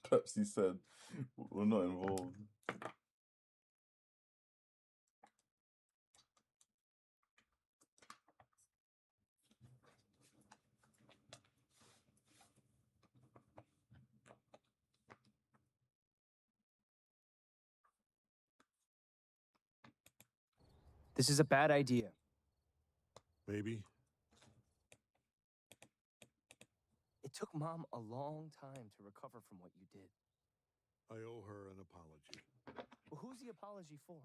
Pepsi said, "We're not involved." This is a bad idea. Maybe. It took Mom a long time to recover from what you did. I owe her an apology. Well, who's the apology for?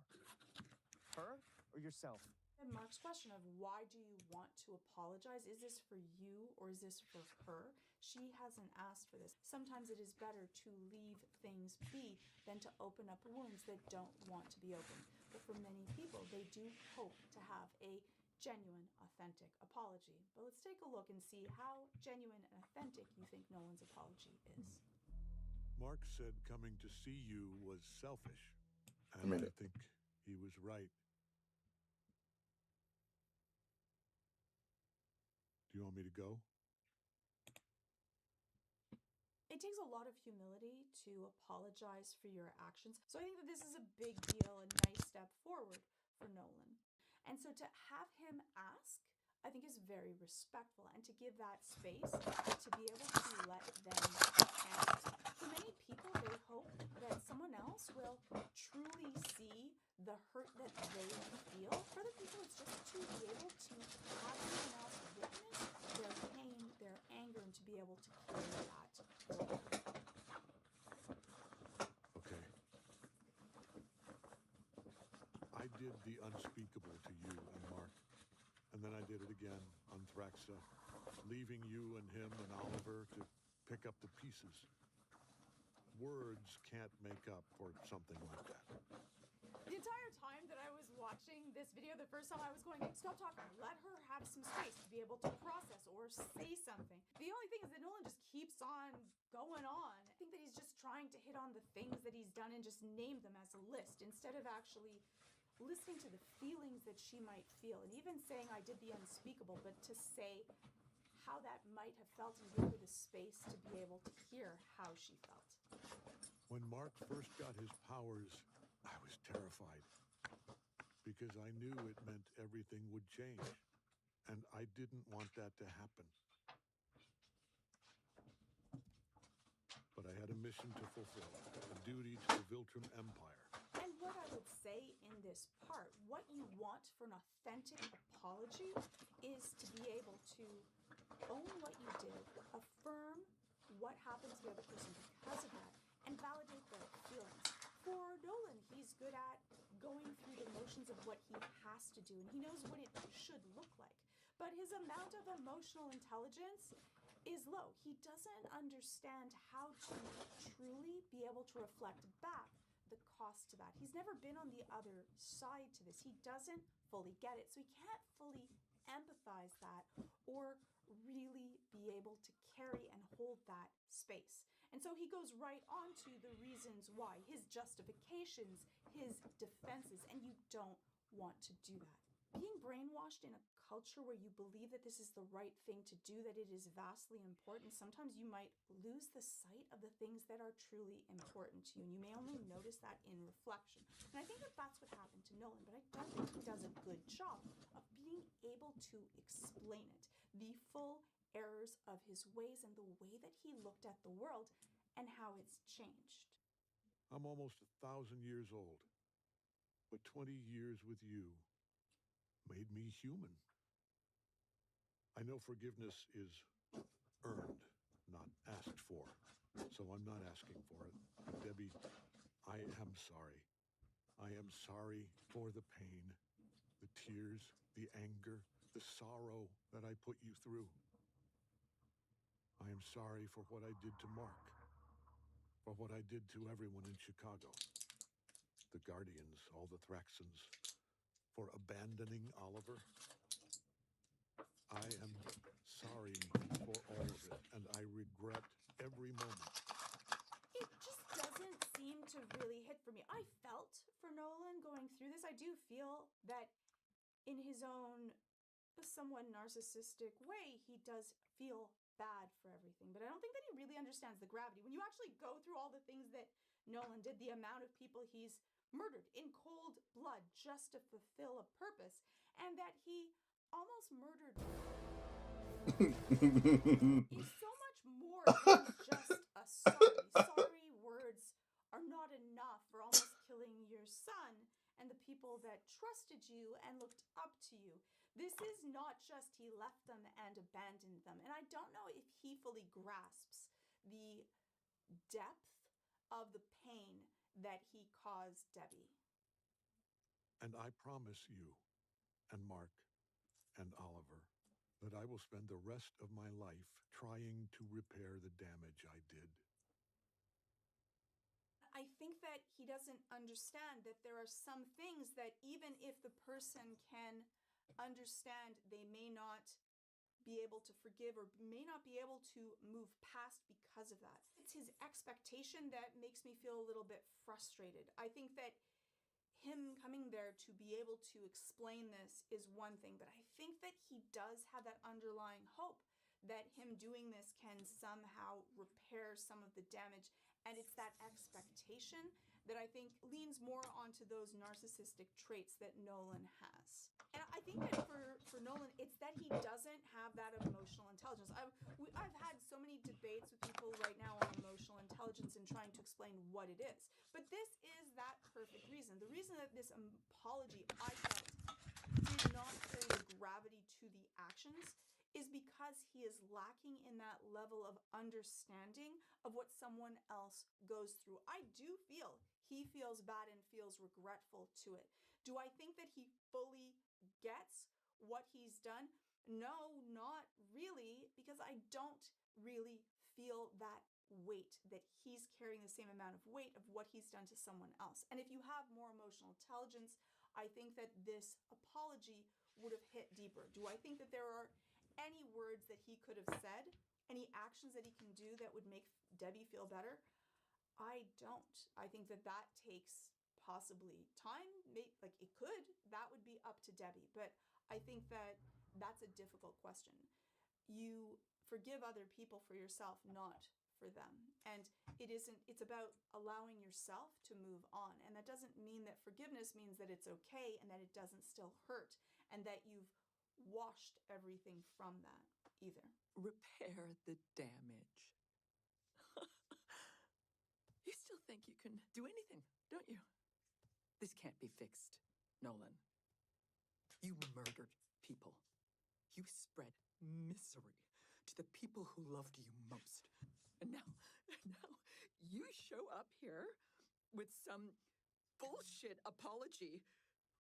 Her or yourself? And Mark's question of why do you want to apologize? Is this for you or is this for her? She hasn't asked for this. Sometimes it is better to leave things be than to open up wounds that don't want to be opened. But for many people, they do hope to have a genuine, authentic apology. But let's take a look and see how genuine and authentic you think Nolan's apology is. Mark said coming to see you was selfish, and I mean, I think he was right. Do you want me to go? It takes a lot of humility to apologize for your actions. So I think that this is a big deal, a nice step forward for Nolan. And so to have him ask, I think is very respectful, and to give that space to be able to let them answer. For many people, they hope that someone else will truly see the hurt that they feel. For other people, it's just to be able to have someone else witness their pain, their anger, and to be able to carry that forward. Okay. I did the unspeakable to you and Mark, and then I did it again on Thraxa, leaving you and him and Oliver to pick up the pieces. Words can't make up for something like that. The entire time that I was watching this video, the first time I was going, stop talking, let her have some space to be able to process or say something. The only thing is that Nolan just keeps on going on. I think that he's just trying to hit on the things that he's done and just name them as a list instead of actually listening to the feelings that she might feel. And even saying I did the unspeakable, but to say how that might have felt and give her the space to be able to hear how she felt. When Mark first got his powers, I was terrified because I knew it meant everything would change, and I didn't want that to happen. But I had a mission to fulfill, a duty to the Viltrum Empire. And what I would say in this part, what you want for an authentic apology is to be able to own what you did, affirm what happened to the other person because of that, and validate their feelings. For Nolan, he's good at going through the motions of what he has to do, and he knows what it should look like. But his amount of emotional intelligence is low. He doesn't understand how to truly be able to reflect back the cost to that. He's never been on the other side to this. He doesn't fully get it. So he can't fully empathize that or really be able to carry and hold that space. And so he goes right on to the reasons why, his justifications, his defenses, and you don't want to do that. Being brainwashed in a culture where you believe that this is the right thing to do, that it is vastly important, sometimes you might lose the sight of the things that are truly important to you, and you may only notice that in reflection. And I think that that's what happened to Nolan, but I don't think he does a good job of being able to explain it, the full errors of his ways and the way that he looked at the world and how it's changed. I'm almost 1,000 years old, but 20 years with you made me human. I know forgiveness is earned, not asked for, so I'm not asking for it. But Debbie, I am sorry. I am sorry for the pain, the tears, the anger, the sorrow that I put you through. I am sorry for what I did to Mark, for what I did to everyone in Chicago. The Guardians, all the Thraxans, for abandoning Oliver. I am sorry for all of it, and I regret every moment. It just doesn't seem to really hit for me. I felt for Nolan going through this. I do feel that in his own somewhat narcissistic way, he does feel bad for everything. But I don't think that he really understands the gravity. When you actually go through all the things that Nolan did, the amount of people he's murdered in cold blood just to fulfill a purpose, and that he almost murdered is so much more than just a sorry. Sorry words are not enough for almost killing your son and the people that trusted you and looked up to you. This is not just he left them and abandoned them. And I don't know if he fully grasps the depth of the pain that he caused Debbie. And I promise you, and Mark, and Oliver, that I will spend the rest of my life trying to repair the damage I did. I think that he doesn't understand that there are some things that even if the person can understand, they may not be able to forgive or may not be able to move past because of that. It's his expectation that makes me feel a little bit frustrated. I think that him coming there to be able to explain this is one thing, but I think that he does have that underlying hope that him doing this can somehow repair some of the damage. And it's that expectation that I think leans more onto those narcissistic traits that Nolan has. And I think that for Nolan, it's that he doesn't have that emotional intelligence. I've had so many debates with people right now on emotional intelligence and trying to explain what it is. But this is that perfect reason. The reason that this apology, I felt, did not carry the gravity to the actions is because he is lacking in that level of understanding of what someone else goes through. I do feel he feels bad and feels regretful to it. Do I think that he fully gets what he's done? No, not really, because I don't really feel that weight, that he's carrying the same amount of weight of what he's done to someone else. And if you have more emotional intelligence, I think that this apology would have hit deeper. Do I think that there are any words that he could have said, any actions that he can do that would make Debbie feel better? I don't. I think that that takes possibly time. Like it could. That would be up to Debbie. But I think that that's a difficult question. You forgive other people for yourself, not for them. And it's about allowing yourself to move on. And that doesn't mean that forgiveness means that it's okay and that it doesn't still hurt and that you've washed everything from that either. Repair the damage. You still think you can do anything, don't you? This can't be fixed, Nolan. You murdered people. You spread misery to the people who loved you most. And now you show up here with some bullshit apology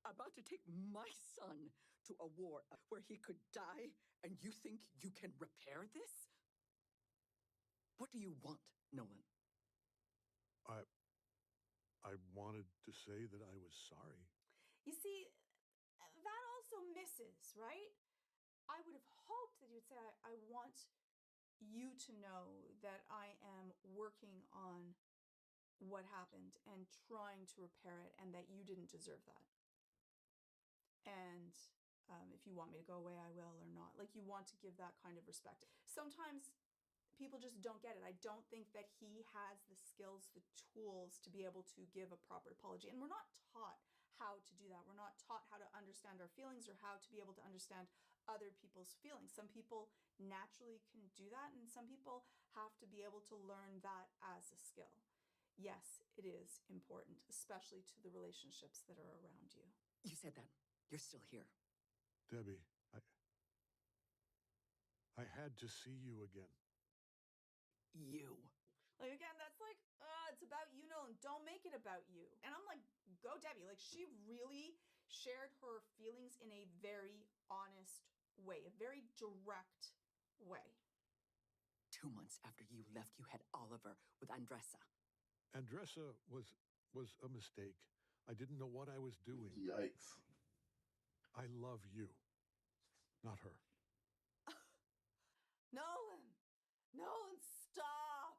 about to take my son to a war where he could die, and you think you can repair this? What do you want, Nolan? I wanted to say that I was sorry. You see, that also misses, right? I would have hoped that you would say, I want you to know that I am working on what happened and trying to repair it and that you didn't deserve that. And if you want me to go away, I will, or not. Like, you want to give that kind of respect. Sometimes people just don't get it. I don't think that he has the skills, the tools to be able to give a proper apology. And we're not taught how to do that. We're not taught how to understand our feelings or how to be able to understand other people's feelings. Some people naturally can do that, and some people have to be able to learn that as a skill. Yes, it is important, especially to the relationships that are around you. You said that. You're still here. Debbie, I had to see you again. You. Like, again, that's like, it's about you, Nolan. Don't make it about you. And I'm like, go Debbie. Like, she really shared her feelings in a very honest way, a very direct way. 2 months after you left, you had Oliver with Andressa. Andressa was a mistake. I didn't know what I was doing. Yikes. I love you, not her. Nolan, stop.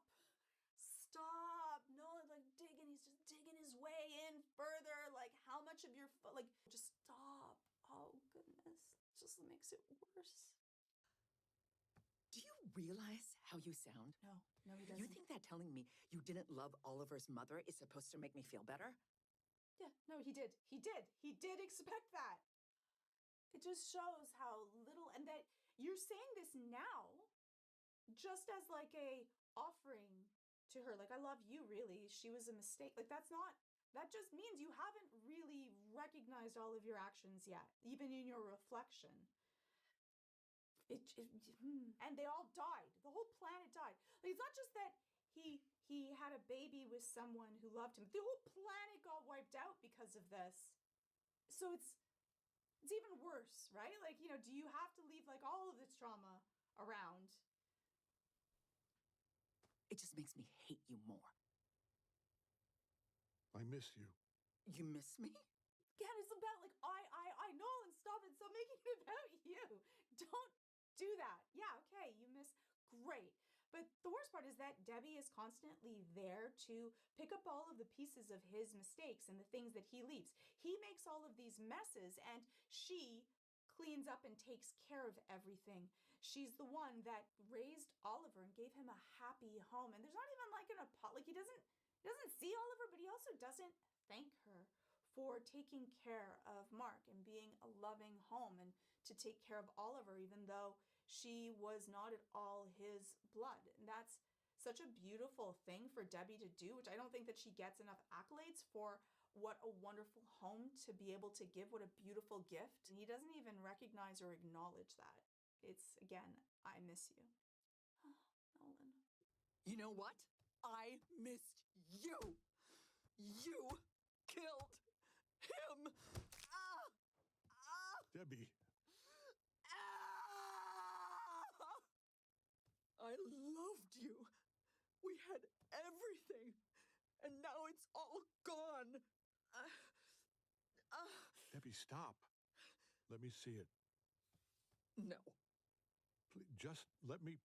Stop. Nolan's like digging. He's just digging his way in further. Like, how much of your, like, just stop. Oh, goodness. It just makes it worse. Do you realize how you sound? No, he doesn't. You think that telling me you didn't love Oliver's mother is supposed to make me feel better? Yeah, no, he did. He did. He did expect that. It just shows how little, and that you're saying this now just as like a offering to her. Like, I love you, really. She was a mistake. Like, that just means you haven't really recognized all of your actions yet, even in your reflection. And they all died. The whole planet died. Like, it's not just that he had a baby with someone who loved him. The whole planet got wiped out because of this. So it's even worse, right? Like, do you have to leave like all of this trauma around? It just makes me hate you more. I miss you. You miss me? Again, it's about like, I know, and stop it. Stop making it about you. Don't do that. Yeah, okay, you miss, great. But the worst part is that Debbie is constantly there to pick up all of the pieces of his mistakes and the things that he leaves. He makes all of these messes, and she cleans up and takes care of everything. She's the one that raised Oliver and gave him a happy home. And there's not even like an apology. Like, he doesn't see Oliver, but he also doesn't thank her for taking care of Mark and being a loving home and to take care of Oliver, even though she was not at all his blood. And that's such a beautiful thing for Debbie to do, which I don't think that she gets enough accolades for. What a wonderful home to be able to give. What a beautiful gift. And he doesn't even recognize or acknowledge that. It's, again, I miss you. Nolan. You know what? I missed you. You killed him. Debbie. I loved you. We had everything. And now it's all gone. Debbie, stop. Let me see it. No. Please, just let me.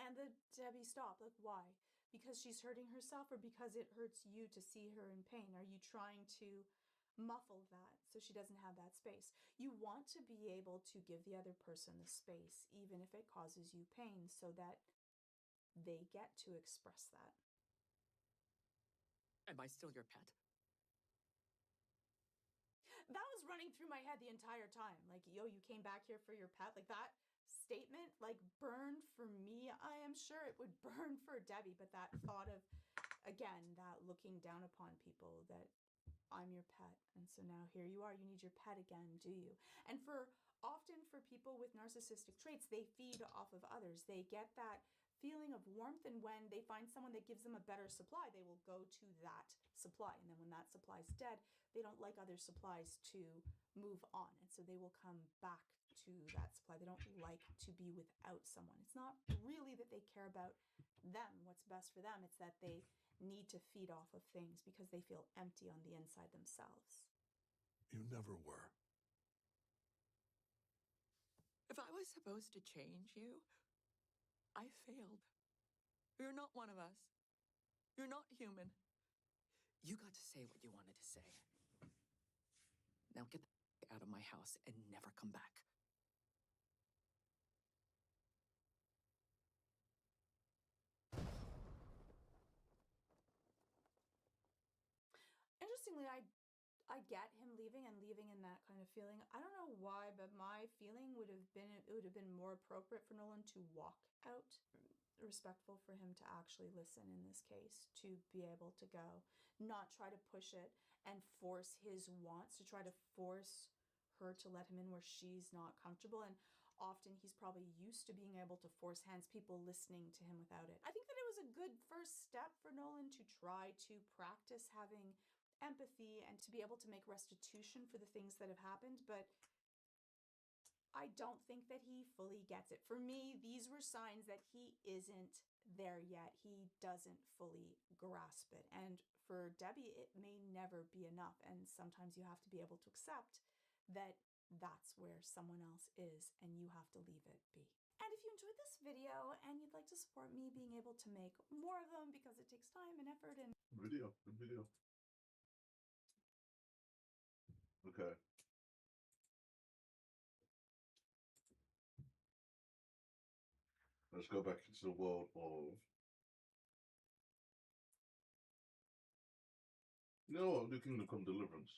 And the Debbie, stop. Like, why? Because she's hurting herself, or because it hurts you to see her in pain? Are you trying to muffle that so she doesn't have that space? You want to be able to give the other person the space, even if it causes you pain, so that they get to express that. Am I still your pet? That was running through my head the entire time. Like, yo, you came back here for your pet? Like, that statement, like, burned for me. I am sure it would burn for Debbie, but that thought of, again, that looking down upon people, that I'm your pet. And so now here you are, you need your pet again, do you? And often for people with narcissistic traits, they feed off of others. They get that feeling of warmth, and when they find someone that gives them a better supply, they will go to that supply. And then when that supply is dead, they don't like other supplies to move on. And so they will come back to that supply. They don't like to be without someone. It's not really that they care about them, what's best for them. It's that they need to feed off of things because they feel empty on the inside themselves. You never were. If I was supposed to change you, I failed. You're not one of us. You're not human. You got to say what you wanted to say. Now get the out of my house and never come back. Interestingly, I get him leaving and leaving in that kind of feeling. I don't know why, but my feeling would have been, it would have been more appropriate for Nolan to walk out. Respectful for him to actually listen in this case, to be able to go, not try to push it and force his wants, to try to force her to let him in where she's not comfortable. And often he's probably used to being able to force hands, people listening to him without it. I think that it was a good first step for Nolan to try to practice having empathy and to be able to make restitution for the things that have happened, but I don't think that he fully gets it. For me, these were signs that he isn't there yet. He doesn't fully grasp it. And for Debbie, it may never be enough. And sometimes you have to be able to accept that that's where someone else is and you have to leave it be. And if you enjoyed this video and you'd like to support me being able to make more of them, because it takes time and effort and Good video. Okay. Let's go back into the world of. You know what? Do Kingdom Come Deliverance.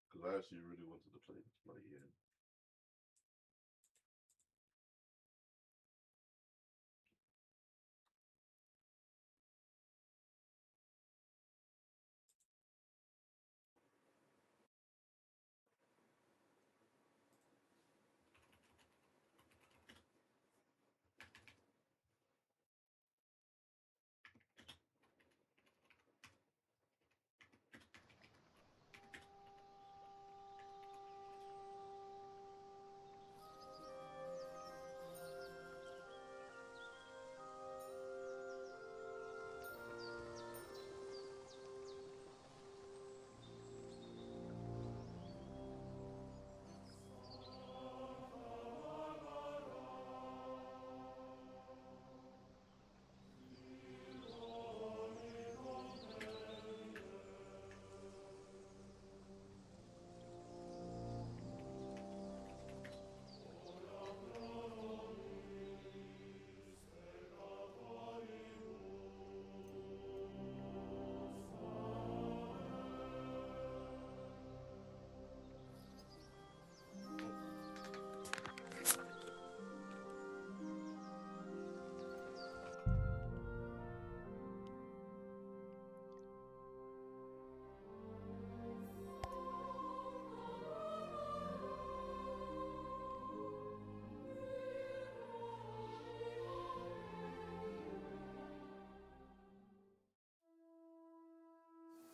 Because I actually really wanted to play this bloody game.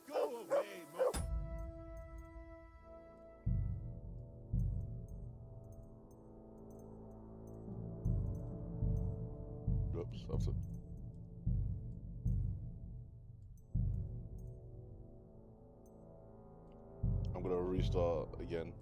Go away, Mo. Oops, that's it. I'm gonna restart again.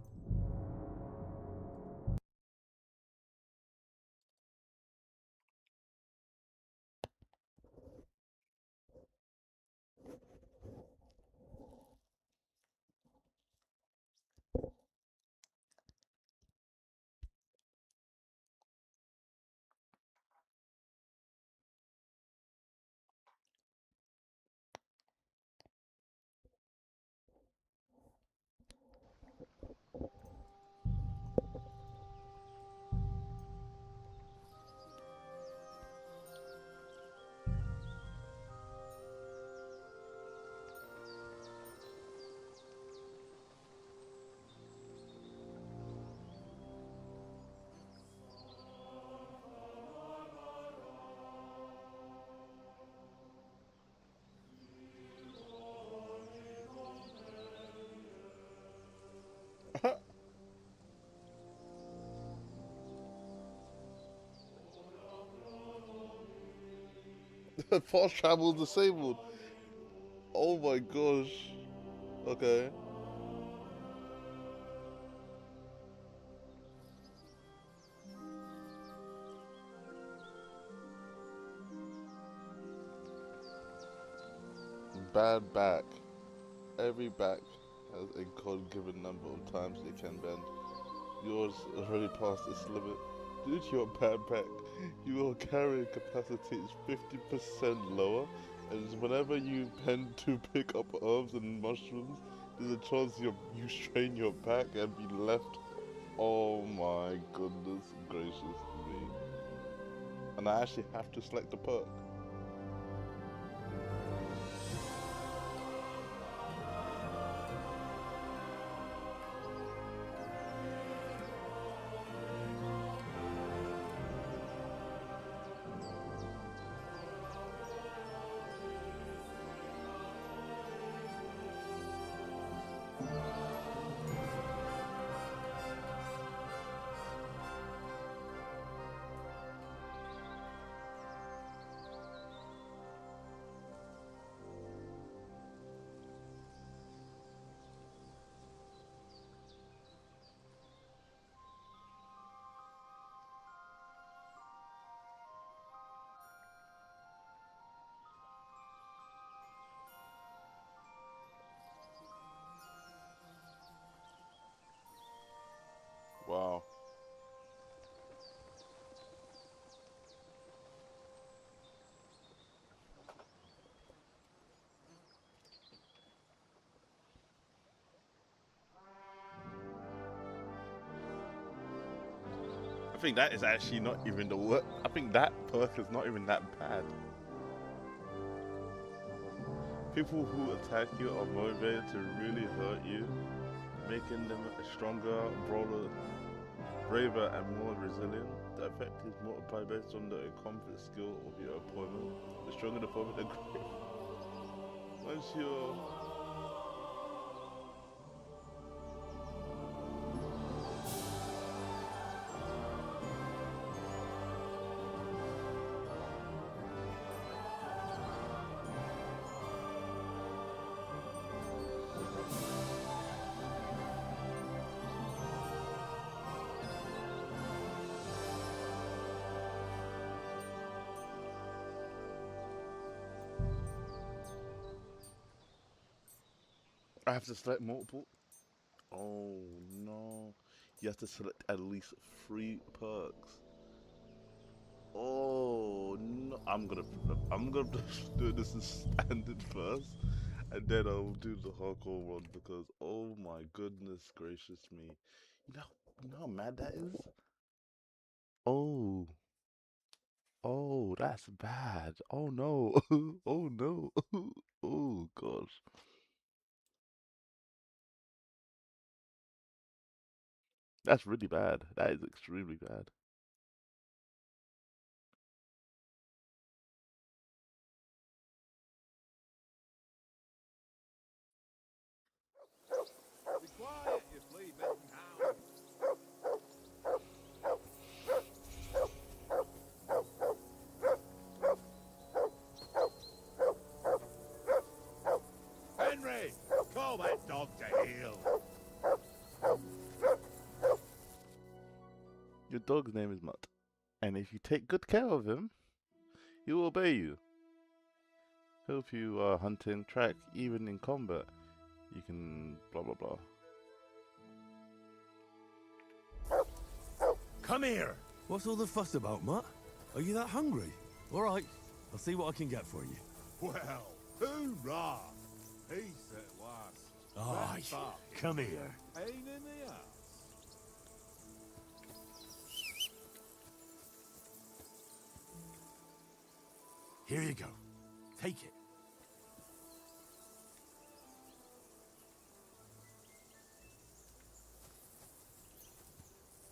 Fast travel disabled. Oh my gosh. Okay. Bad back. Every back has a God-given number of times it can bend. Yours already passed this limit. Due to your bad back, your carrying capacity is 50% lower, and whenever you bend to pick up herbs and mushrooms, there's a chance you strain your back and be left. Oh my goodness gracious me. And I actually have to select the perk. think that is actually not even the worst. I think that perk is not even that bad. People who attack you are motivated to really hurt you, making them a stronger, broader, braver, and more resilient. The effect is multiplied based on the combat skill of your opponent. The stronger the opponent, the greater. Once you're I have to select multiple. Oh no. You have to select at least 3 perks. Oh no. I'm gonna do this in standard first. And then I'll do the hardcore one because oh my goodness gracious me. You know how mad that is? Oh. Oh, that's bad. Oh no. Oh no. Oh gosh. That's really bad. That is extremely bad. Be quiet, you flea-bitten hound. Henry, call that dog to heel. Your dog's name is Mutt, and if you take good care of him, he will obey you. Help you hunting, track, even in combat. You can blah blah blah. Come here. What's all the fuss about, Mutt? Are you that hungry? All right, I'll see what I can get for you. Well, hoorah. Peace at last. Aye, That bark come is here. a pain in the ass. Here you go. Take it.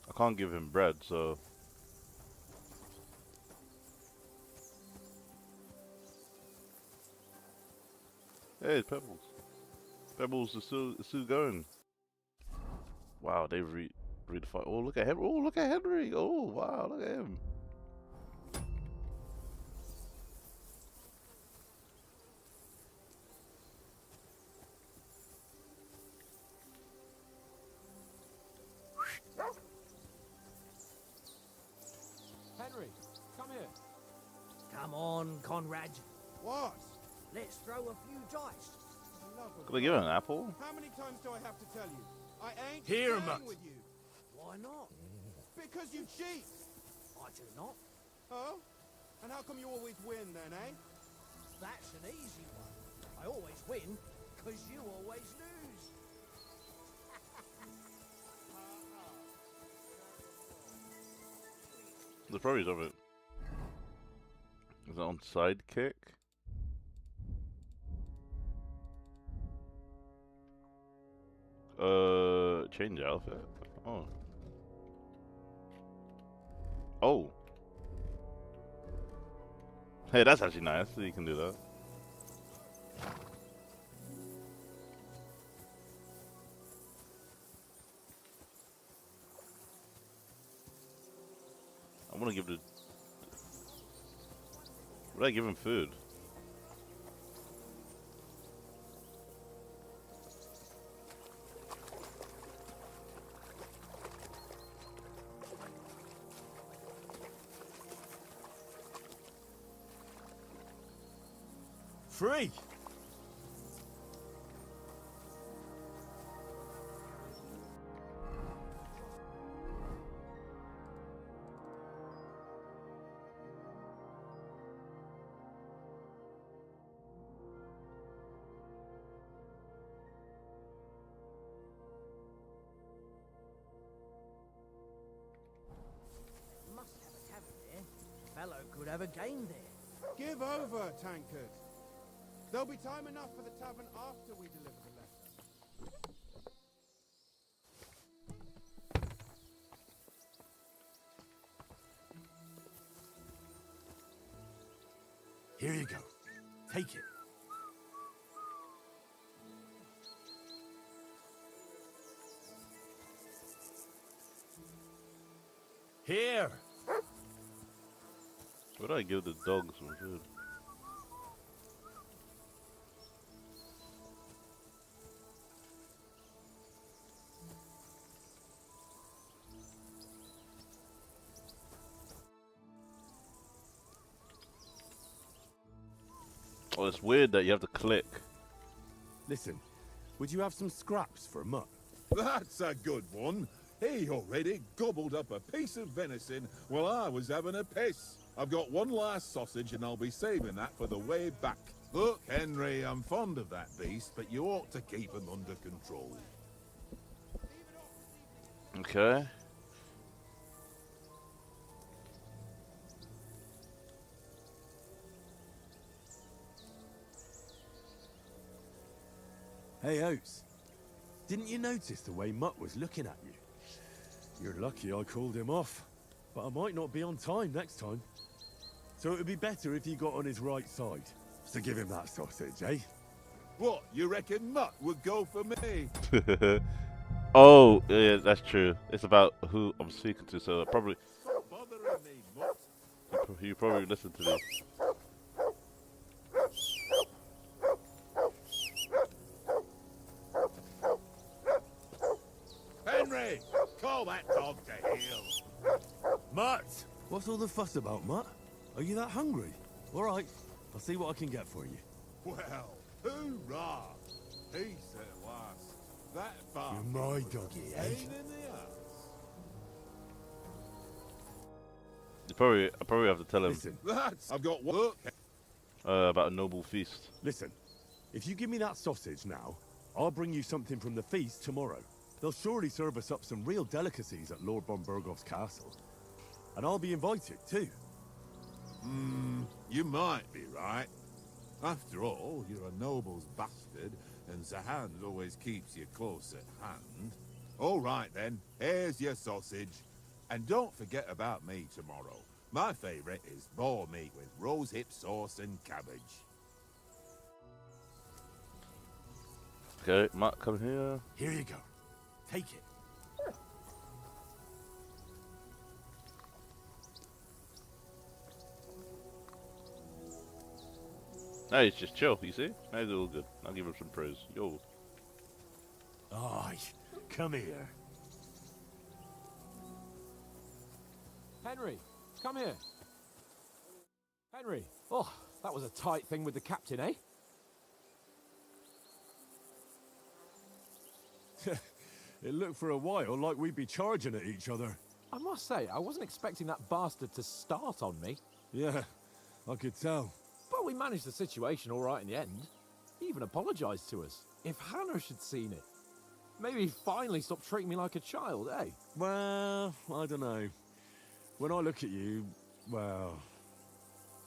I can't give him bread, so hey, it's Pebbles. Pebbles is still going. Wow, they redefined. Oh, look at him! Oh, look at Henry! Oh, wow, look at him! Henry, come here. Come on, Conrad. What? Let's throw a few dice. Love of Could I give him God. an apple? How many times do I have to tell you? I ain't Here, playing Mutt. with you. Why not? Because you cheat. I do not. Oh? And how come you always win then, eh? That's an easy one. I always win, because you always lose. The probably of it. Is it on sidekick? Change outfit. Oh. Oh. Hey, that's actually nice. So you can do that. I want to give the. Would I give him food? Free. have a game there. Give over, tankard. There'll be time enough for the tavern after we deliver the letter. Here you go. Take it. Here. What do I give the dog some food? Oh, it's weird that you have to click. Listen, would you have some scraps for Mutt? That's a good one. He already gobbled up a piece of venison while I was having a piss. I've got one last sausage and I'll be saving that for the way back. Look, Henry, I'm fond of that beast, but you ought to keep him under control. Okay. Hey, Oates. Didn't you notice the way Mutt was looking at you? You're lucky I called him off, but I might not be on time next time. So it would be better if you got on his right side. So give him that sausage, eh? What, you reckon Mutt would go for me? Oh, yeah, that's true. It's about who I'm speaking to, so probably Stop bothering me, Mutt. you probably listen to this. Henry, call that dog to heel. Mutt! What's all the fuss about, Mutt? Are you that hungry? All right, I'll see what I can get for you. Well, hoorah! Peace at last. That farm. You're my doggy, eh? Pain in the ass. I probably have to tell him Listen, I've got one. Look. about a noble feast. listen. If you give me that sausage now, I'll bring you something from the feast tomorrow. They'll surely serve us up some real delicacies at Lord von Burgov's castle. And I'll be invited, too. You might be right. After all, you're a noble's bastard, and Zahan always keeps you close at hand. All right then, here's your sausage. And don't forget about me tomorrow. My favourite is boar meat with rosehip sauce and cabbage. Okay, Matt, come here. Here you go. Take it. Hey, it's just chill, you see? Now it's all good. I'll give him some praise. Yo. Aye, come here. Henry, come here. Henry. Oh, that was a tight thing with the captain, eh? It looked for a while like we'd be charging at each other. I must say, I wasn't expecting that bastard to start on me. Yeah, I could tell. But we managed the situation all right in the end. He even apologized to us. If Hanush had seen it, maybe he'd finally stop treating me like a child, eh? Well, I don't know. When I look at you, well,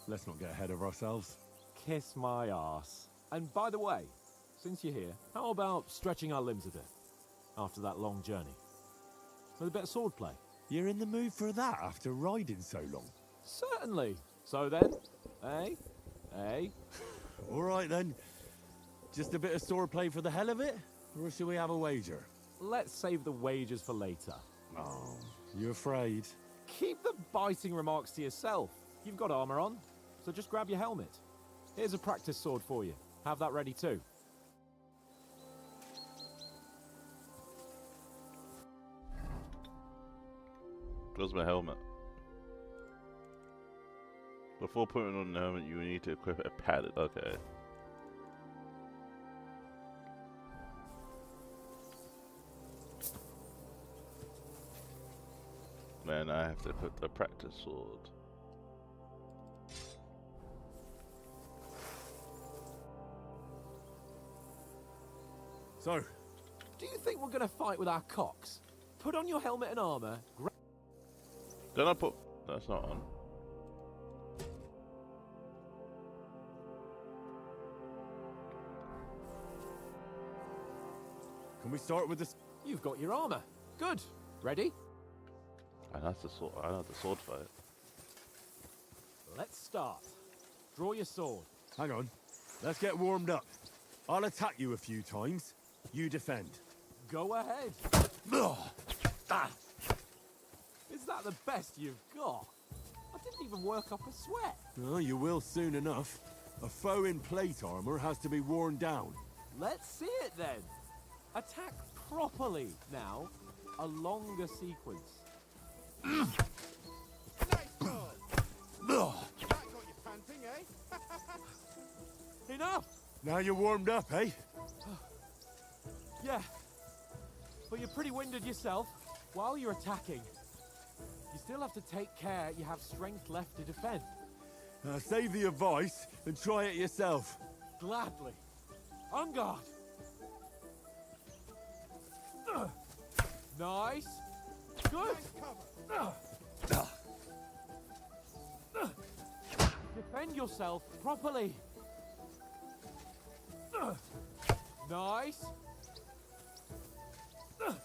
let's not get ahead of ourselves. Kiss my arse. And by the way, since you're here, how about stretching our limbs a bit after that long journey? With a bit of swordplay. You're in the mood for that after riding so long? Certainly. So then, eh? Eh? All right then. Just a bit of swordplay for the hell of it? Or should we have a wager? Let's save the wagers for later. Oh, you afraid? Keep the biting remarks to yourself. You've got armor on, so just grab your helmet. Here's a practice sword for you. Have that ready too. Where's my helmet? Before putting on the helmet, you need to equip a padded. Okay. Man, I have to equip the practice sword. So, do you think we're gonna fight with our cocks? Put on your helmet and armor. Then I put... That's not on. Can we start with the... You've got your armor. Good. Ready? I know the sword fight. Let's start. Draw your sword. Hang on. Let's get warmed up. I'll attack you a few times. You defend. Go ahead. Is that the best you've got? I didn't even work up a sweat. Oh, you will soon enough. A foe in plate armor has to be worn down. Let's see it then. Attack properly now. A longer sequence. Nice job. That got you panting, eh? Enough! Now you're warmed up, eh? Yeah. But you're pretty winded yourself. While you're attacking, you still have to take care you have strength left to defend. Save the advice and try it yourself. Gladly. On guard. Nice. Good. Defend yourself properly. Nice. Good.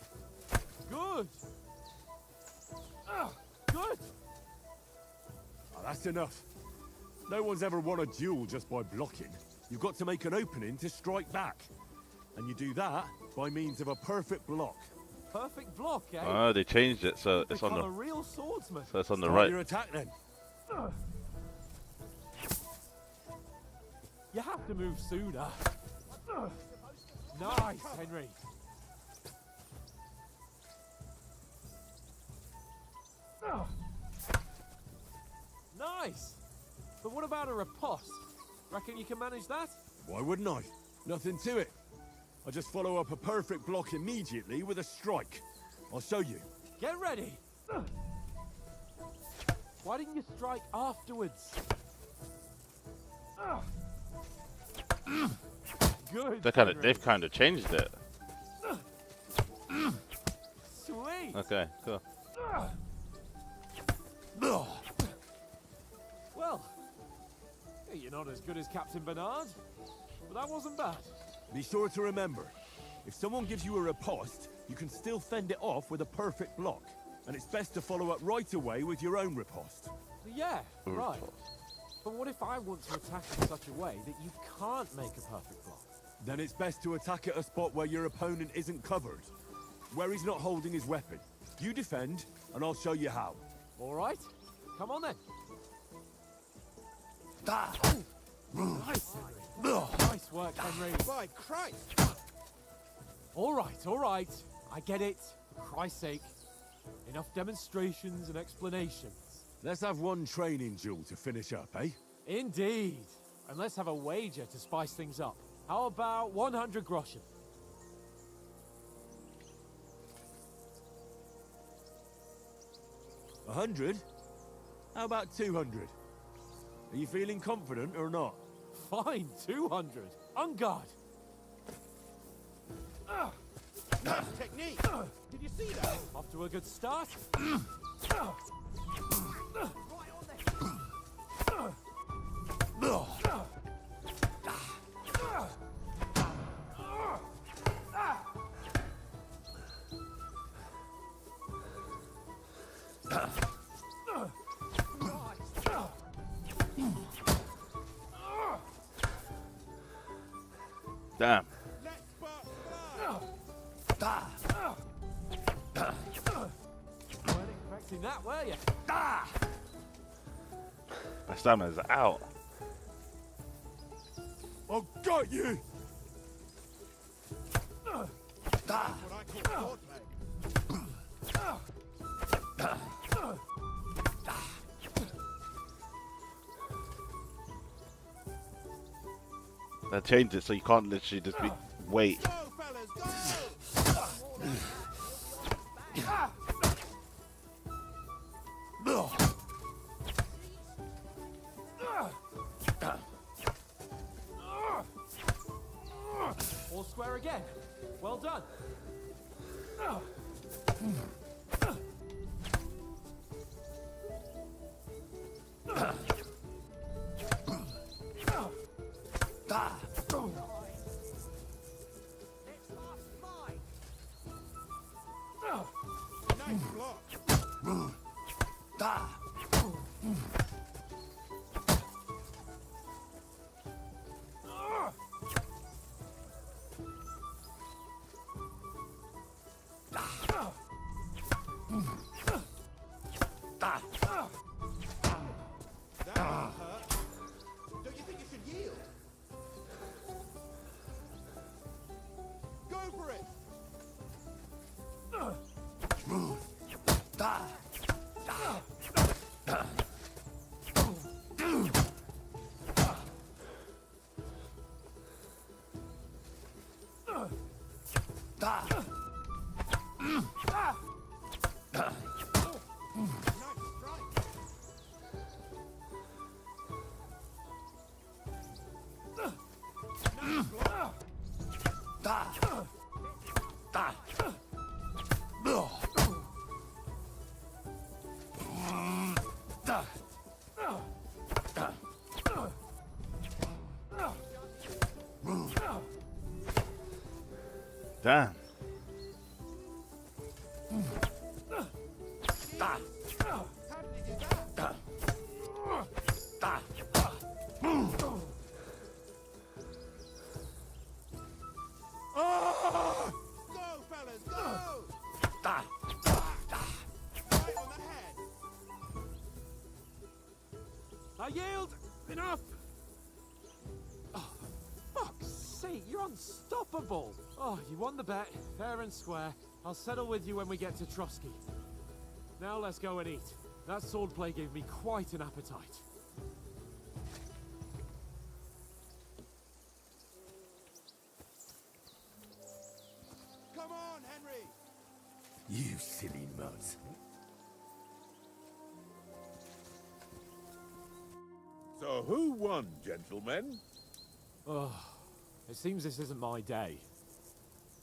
Good. Oh, that's enough. No one's ever won a duel just by blocking. You've got to make an opening to strike back. And you do that by means of a perfect block. Perfect block, eh? Oh, they changed it, so You've it's on become the... a real swordsman. So it's on the Start right. your attack then. You have to move sooner. Nice, Henry. Nice. But what about a riposte? Reckon you can manage that? Why wouldn't I? Nothing to it. I just follow up a perfect block immediately with a strike. I'll show you. Get ready. Why didn't you strike afterwards? Good. They've kind of changed it. Sweet. Okay, cool. Well, you're not as good as Captain Bernard, but that wasn't bad. Be sure to remember, if someone gives you a riposte, you can still fend it off with a perfect block. And it's best to follow up right away with your own riposte. Yeah, right. But what if I want to attack in such a way that you can't make a perfect block? Then it's best to attack at a spot where your opponent isn't covered. Where he's not holding his weapon. You defend, and I'll show you how. All right. Come on then. Nice, Henry. Nice work, Henry. By Christ! All right. I get it. For Christ's sake. Enough demonstrations and explanations. Let's have one training duel to finish up, eh? Indeed. And let's have a wager to spice things up. How about 100 groschen? 100? How about 200? Are you feeling confident or not? Fine, 200. On guard. Nice technique! Did you see that? Off to a good start. Damn. Weren't expecting that, were you? My stamina's out. I've got you! That's what I call sword play. They changed it so you can't literally just wait. Go, fellas, go! All square again. Well done. Damn. Go, fellas, go! Right on the head. I yield! Enough! Oh, fuck's sake, you're unstoppable! Oh, you won the bet, fair and square. I'll settle with you when we get to Trusky. Now let's go and eat. That swordplay gave me quite an appetite. Come on, Henry! You silly mutt. So who won, gentlemen? Oh, it seems this isn't my day.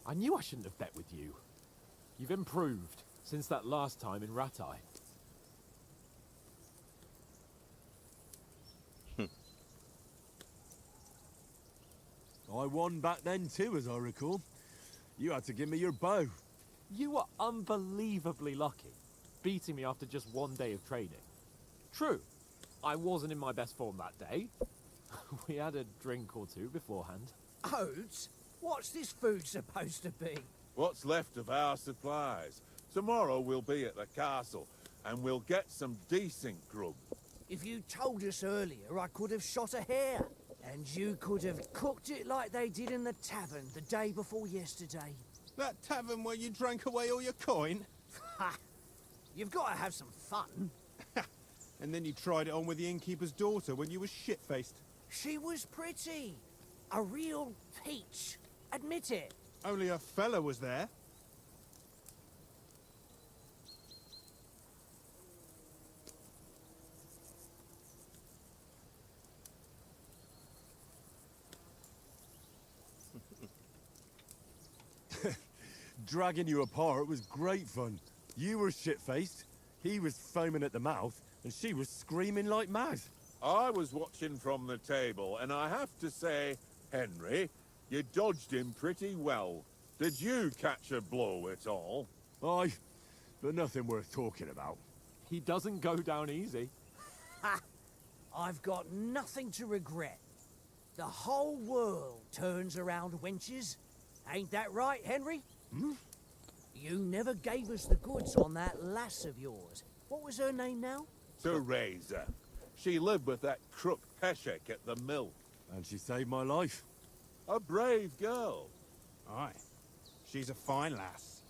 I knew I shouldn't have bet with you. You've improved since that last time in Rattay. I won back then too, as I recall. You had to give me your bow. You were unbelievably lucky, beating me after just one day of training. True, I wasn't in my best form that day. We had a drink or two beforehand. Oats? What's this food supposed to be? What's left of our supplies. Tomorrow we'll be at the castle, and we'll get some decent grub. If you told us earlier, I could have shot a hare. And you could have cooked it like they did in the tavern the day before yesterday. That tavern where you drank away all your coin? Ha! You've got to have some fun. And then you tried it on with the innkeeper's daughter when you were shit-faced. She was pretty. A real peach. Admit it. Only a fella was there. Dragging you apart was great fun. You were shit-faced, he was foaming at the mouth, and she was screaming like mad. I was watching from the table, and I have to say, Henry, you dodged him pretty well. Did you catch a blow at all? Aye, but nothing worth talking about. He doesn't go down easy. Ha! I've got nothing to regret. The whole world turns around wenches. Ain't that right, Henry? Hmm? You never gave us the goods on that lass of yours. What was her name now? Teresa. She lived with that crook Peshek at the mill. And she saved my life. A brave girl. Aye. She's a fine lass.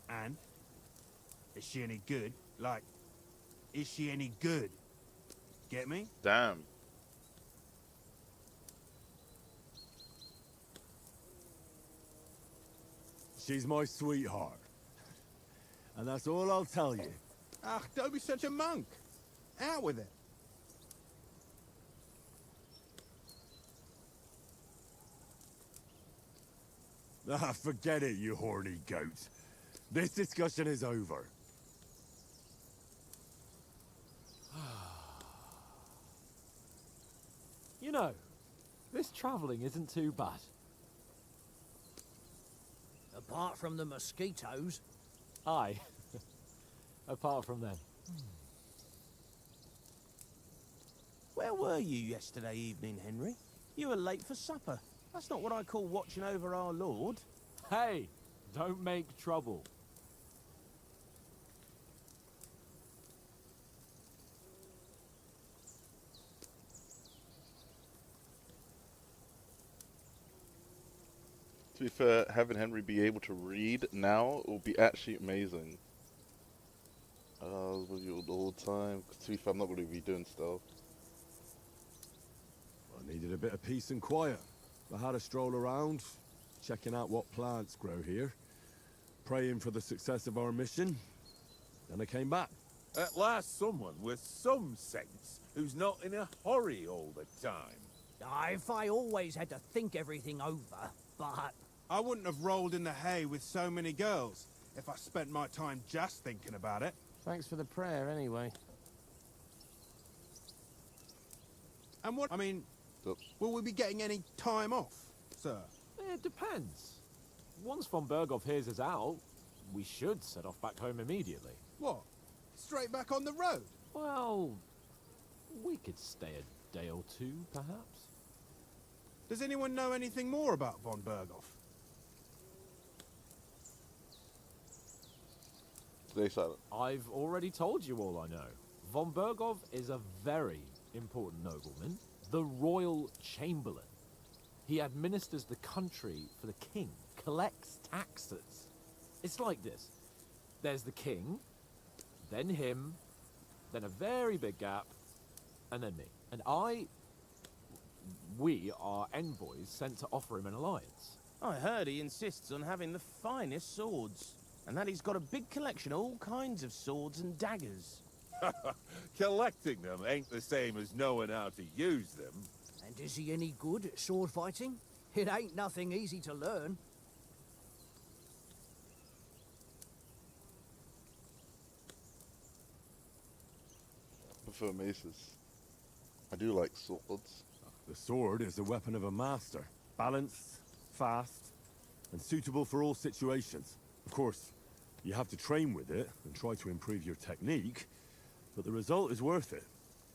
And? Is she any good? Like, is she any good? Get me? Damn. She's my sweetheart. And that's all I'll tell you. Ah, don't be such a monk. Out with it. Ah, forget it, you horny goat. This discussion is over. You know, this travelling isn't too bad. Apart from the mosquitoes. Aye. Apart from them. Where were you yesterday evening, Henry? You were late for supper. That's not what I call watching over our lord. Hey, don't make trouble. To be fair, having Henry be able to read now will be actually amazing. I was with you the whole time. To be fair, I'm not going to be doing stuff. I needed a bit of peace and quiet. I had a stroll around, checking out what plants grow here. praying for the success of our mission. Then I came back. At last, someone with some sense who's not in a hurry all the time. If I always had to think everything over, but... I wouldn't have rolled in the hay with so many girls if I spent my time just thinking about it. Thanks for the prayer, anyway. And what... I mean, will we be getting any time off, sir? It depends. Once von Berghoff hears us out, we should set off back home immediately. What? Straight back on the road? Well, we could stay a day or two, perhaps. Does anyone know anything more about von Berghoff? Stay silent. I've already told you all I know. Von Berghoff is a very important nobleman, the Royal Chamberlain. He administers the country for the king, collects taxes. It's like this. There's the king, then him, then a very big gap, and then me. And we are envoys sent to offer him an alliance. I heard he insists on having the finest swords, and that he's got a big collection of all kinds of swords and daggers. Collecting them ain't the same as knowing how to use them. And is he any good at sword fighting? It ain't nothing easy to learn. I prefer maces. I do like swords. The sword is the weapon of a master. Balanced, fast, and suitable for all situations. Of course, you have to train with it and try to improve your technique, but the result is worth it.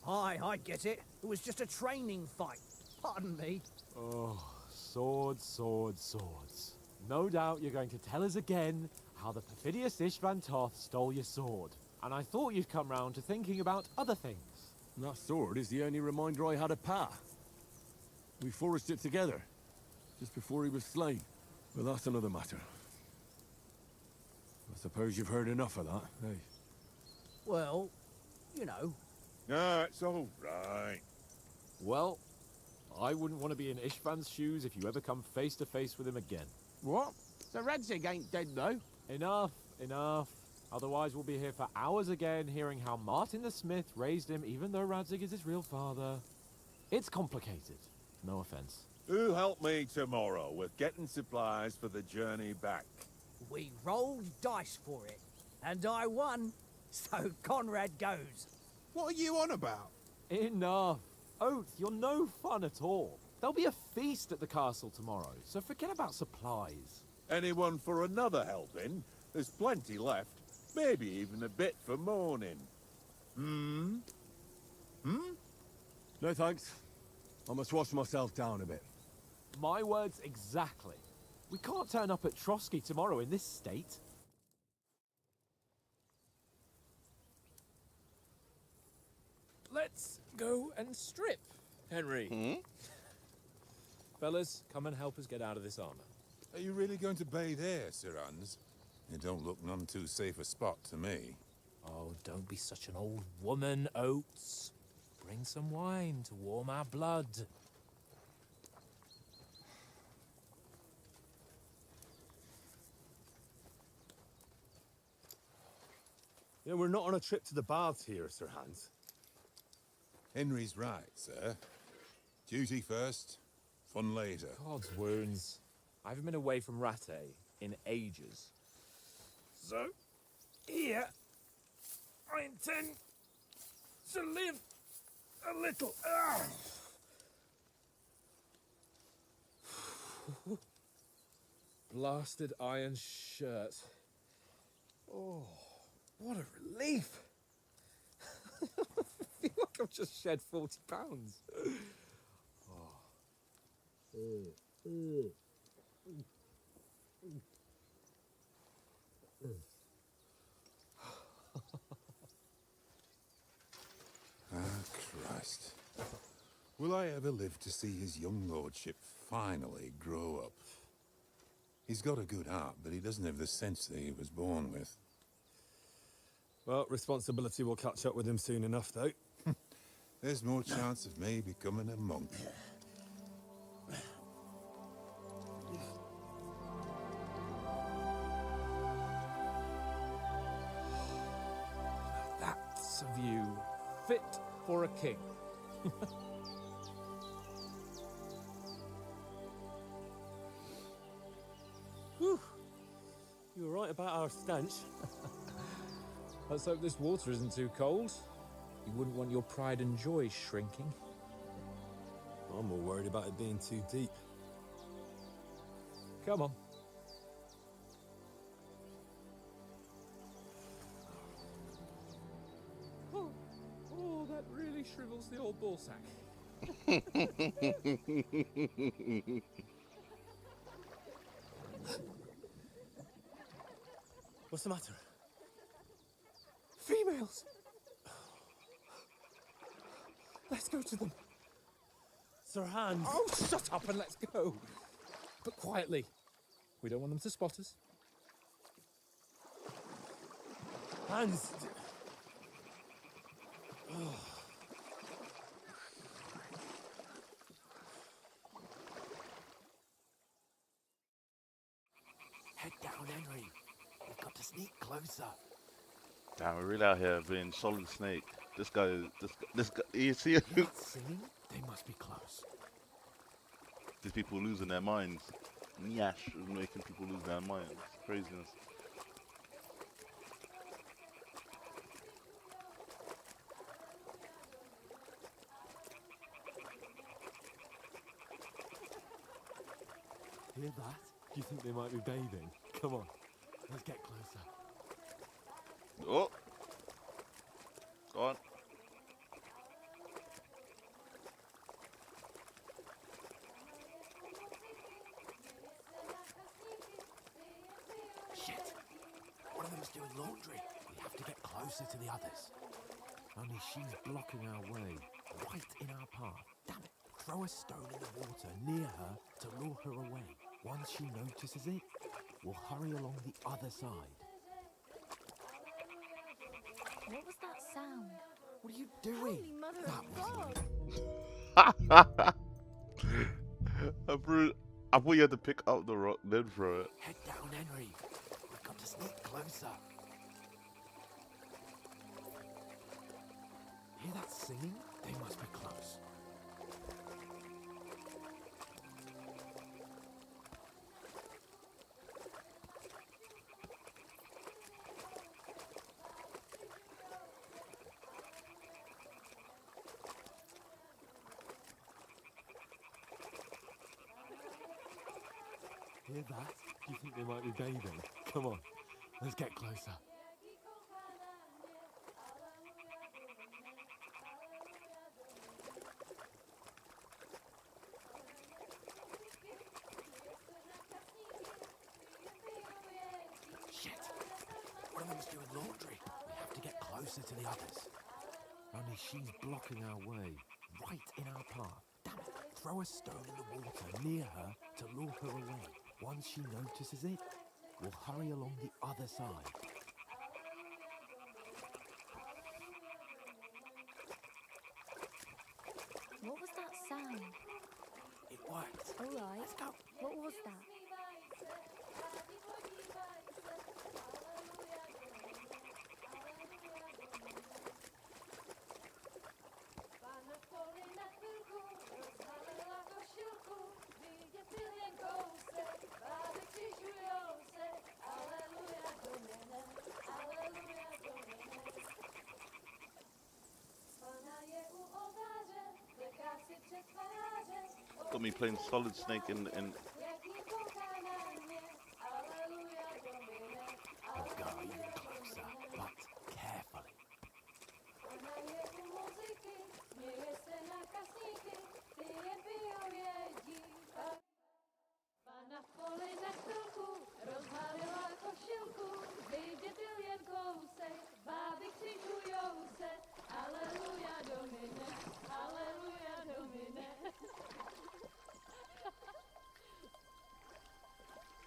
Aye, I get it. It was just a training fight. Pardon me. Oh, swords, swords, swords. No doubt you're going to tell us again how the perfidious Istvan Toth stole your sword. And I thought you'd come round to thinking about other things. And that sword is the only reminder I had of Pa. We forged it together, just before he was slain. But that's another matter. I suppose you've heard enough of that, eh? Well, you know. No, it's all right. Well, I wouldn't want to be in Istvan's shoes if you ever come face to face with him again. What? So Radzig ain't dead, though? Enough, enough. Otherwise we'll be here for hours again, hearing how Martin the Smith raised him even though Radzig is his real father. It's complicated. No offense. Who help me tomorrow with getting supplies for the journey back? We rolled dice for it, and I won, so Conrad goes. What are you on about? Enough. Oath, you're no fun at all. There'll be a feast at the castle tomorrow, so forget about supplies. Anyone for another helping? There's plenty left. Maybe even a bit for morning. No thanks. I must wash myself down a bit. My words exactly. We can't turn up at Trotsky tomorrow in this state. Let's go and strip, Henry. Fellas, come and help us get out of this armor. Are you really going to bathe there, Sir Hans? It don't look none too safe a spot to me. Oh, don't be such an old woman, Oates. Bring some wine to warm our blood. Yeah, we're not on a trip to the baths here, Sir Hans. Henry's right, sir. Duty first, fun later. God's wounds. I haven't been away from Rattay in ages. So, here, I intend to live a little. Blasted iron shirt. Oh, what a relief. I feel like I've just shed 40 pounds. Christ. Will I ever live to see his young lordship finally grow up? He's got a good heart, but he doesn't have the sense that he was born with. Well, responsibility will catch up with him soon enough, though. There's more chance of me becoming a monk. fit for a king. Whew. You were right about our stench. Let's hope this water isn't too cold. You wouldn't want your pride and joy shrinking. I'm more worried about it being too deep. Come on. Oh, that really shrivels the old ball sack. What's the matter? Females! Let's go to them. Sir Hans. Oh, shut up and let's go. But quietly. We don't want them to spot us. Hans. Head down, Henry. We've got to sneak closer. Damn, we're really out here being Solid Snake. This guy, you see Not singing? They must be close. these people losing their minds. Nyash is making people lose their minds. Craziness. Hear that? Do you think they might be bathing? Come on, let's get closer. Oh! Go on. Shit! One of them's doing laundry. We have to get closer to the others. Only she's blocking our way, right in our path. Damn it! Throw a stone in the water near her to lure her away. Once she notices it, we'll hurry along the other side. What was that sound? What are you doing? Holy mother That of God! I thought you had to pick up the rock, then throw it. Head down, Henry. We've got to sneak closer. Hear that singing? They must be close. Hear that? Do you think they might be bathing? Come on, let's get closer. Shit! One of them's doing laundry. We have to get closer to the others. Only she's blocking our way, right in our path. Damn it! Throw a stone in the water near her to lure her away. Once she notices it, we'll hurry along the other side. What was that sound? It worked. All right. Let's go. What was that? Got me playing Solid Snake in We'll go even closer, but carefully.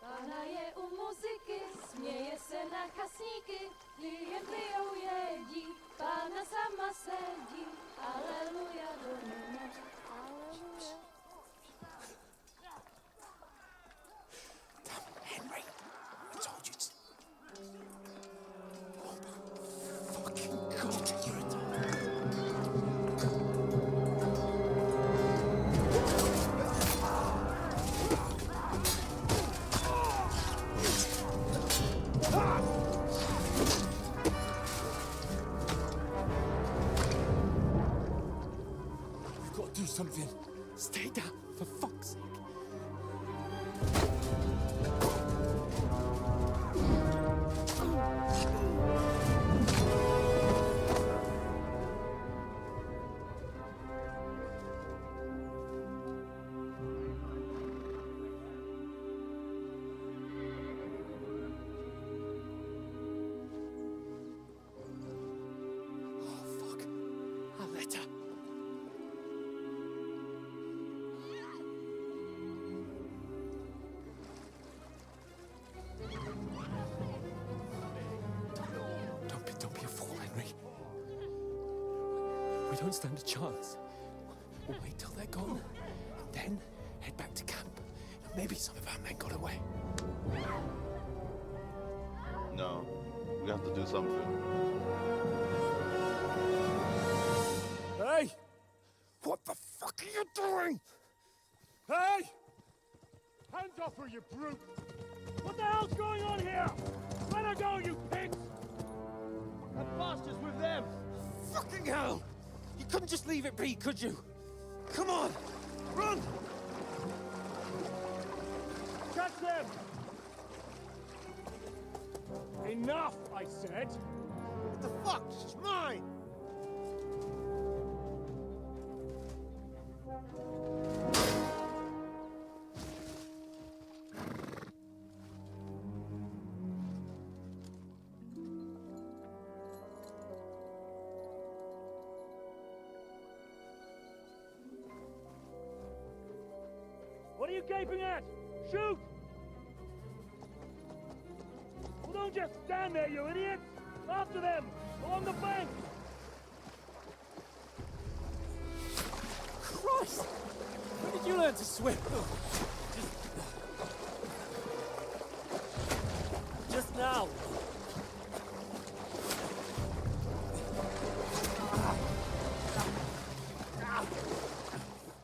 Pana je u muzyky, směje se na kasníky, jen pijou jedí, Pána sama sedí, aleluja, domine, aleluja. Henry, I told you to... Oh, fucking God, you're a We don't stand a chance. We'll wait till they're gone, and then head back to camp. Maybe some of our men got away. No, we have to do something. Hey! What the fuck are you doing? Hey! Hands off her, you brute! What the hell's going on here? Let her go, you pigs! That bastard's with them! Fucking hell! You couldn't just leave it be, could you? Come on! Run! Catch them! Enough, I said! What the fuck? She's mine! What are you gaping at? Shoot! Well, don't just stand there, you idiots! After them! Along the bank! Christ! When did you learn to swim? Just now!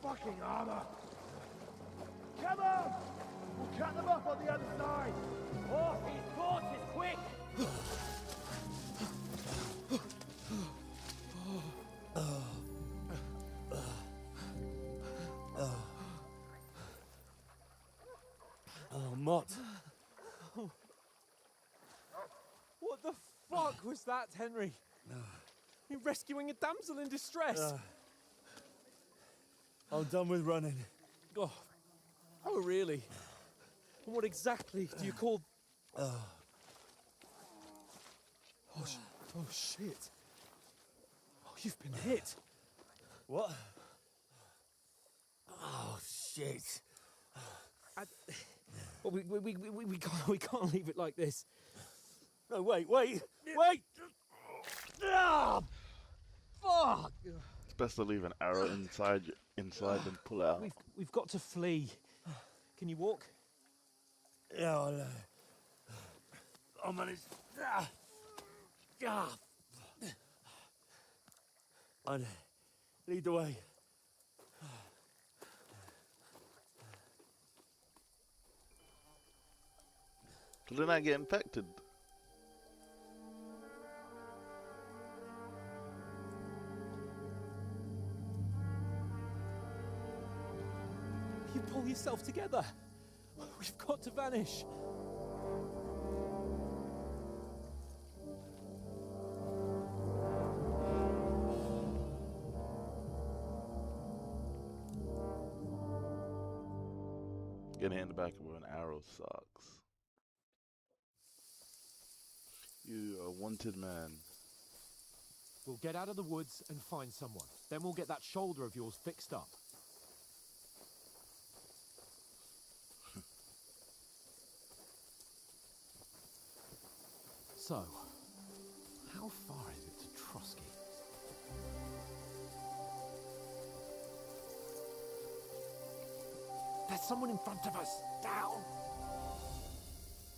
Fucking armor! Come on! We'll cut them off on the other side! Oh, he's caught it, quick! Oh, Mott. What the fuck was that, Henry? You're rescuing a damsel in distress. I'm done with running. Oh, really? And what exactly do you call... Oh, shit. Oh, you've been hit. What? Oh, shit. Well, we can't leave it like this. No, wait! Ah! Fuck! It's best to leave an arrow inside and pull it out. We've got to flee. Can you walk? Yeah, I'll manage. I'd lead the way. Didn't I get infected? You pull yourself together. We've got to vanish. Getting hit in the back with an arrow sucks. You are a wanted man. We'll get out of the woods and find someone. Then we'll get that shoulder of yours fixed up. So, how far is it to Trotsky? There's someone in front of us! Down!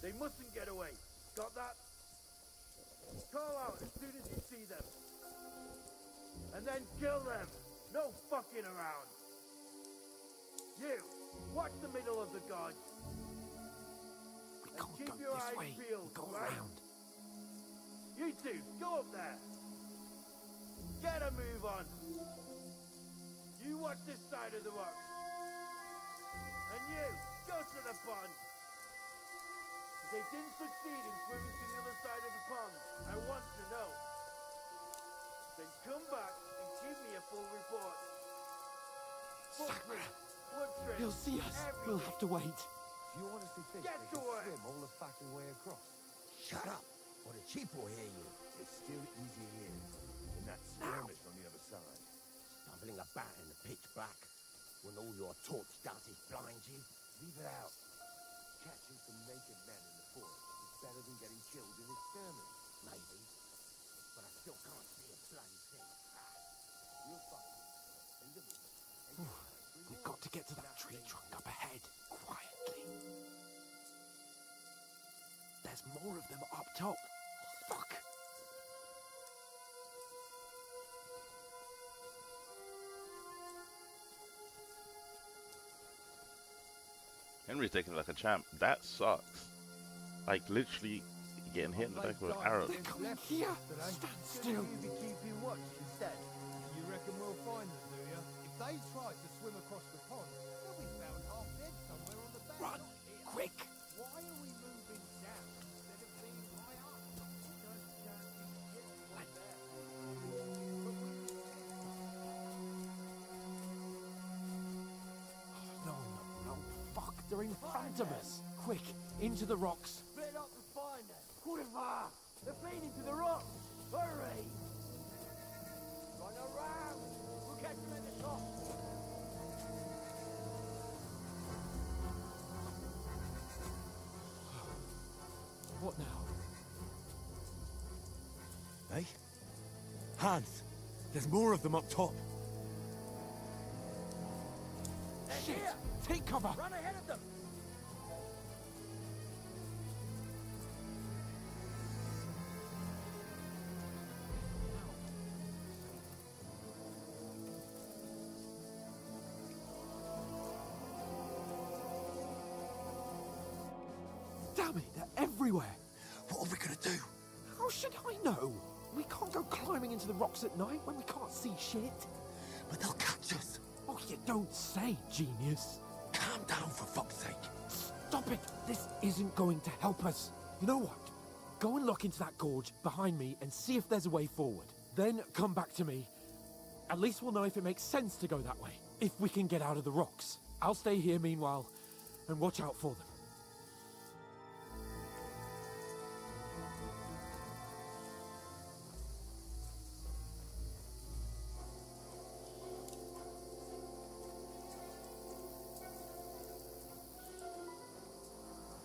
They mustn't get away. Got that? Call out as soon as you see them. And then kill them. No fucking around. You, watch the middle of the gods. We can't keep go your this eyes way. peeled, Go right? around. You two, go up there. Get a move on. You watch this side of the rock. And you, go to the pond. If they didn't succeed in swimming to the other side of the pond, I want to know. Then come back and give me a full report. Footprints, blood trails, He'll see us. everything. We'll have to wait. If you honestly think Get they to can work. swim all the fucking way across? Shut up, or the chief will hear you. It's still easy here. And that skirmish on the other side. Stumbling about in the pitch black, when all your torch does is blind you. Leave it out. Catching some naked men in the forest is better than getting killed in a skirmish. Maybe, but I still can't see a bloody thing. We've got to get to that tree trunk up ahead, quietly. There's more of them up top. Fuck! Henry's taking it like a champ. That sucks. Like, literally getting hit in the back with an arrow. They're coming here! Stand still! You be keeping watch instead. You reckon we'll find them, do you? If they try to swim across the pond, they'll be found half dead somewhere on the bank. Run! Quick! Why are we moving down instead of being high up? No, fuck! They're in front of us! Quick! Into the rocks! Split up and find them. Quiver! They're feeding to the rocks! Hurry! Run around! We'll catch them at the top! What now? Hey? Hans! There's more of them up top. Shit! Take cover! Run ahead of them! Damn it, they're everywhere! What are we gonna do? How should I know? We can't go climbing into the rocks at night when we can't see shit. But they'll catch us. Oh, you don't say, genius. Calm down, for fuck's sake. Stop it! This isn't going to help us. You know what? Go and look into that gorge behind me and see if there's a way forward. Then come back to me. At least we'll know if it makes sense to go that way. If we can get out of the rocks. I'll stay here meanwhile and watch out for them.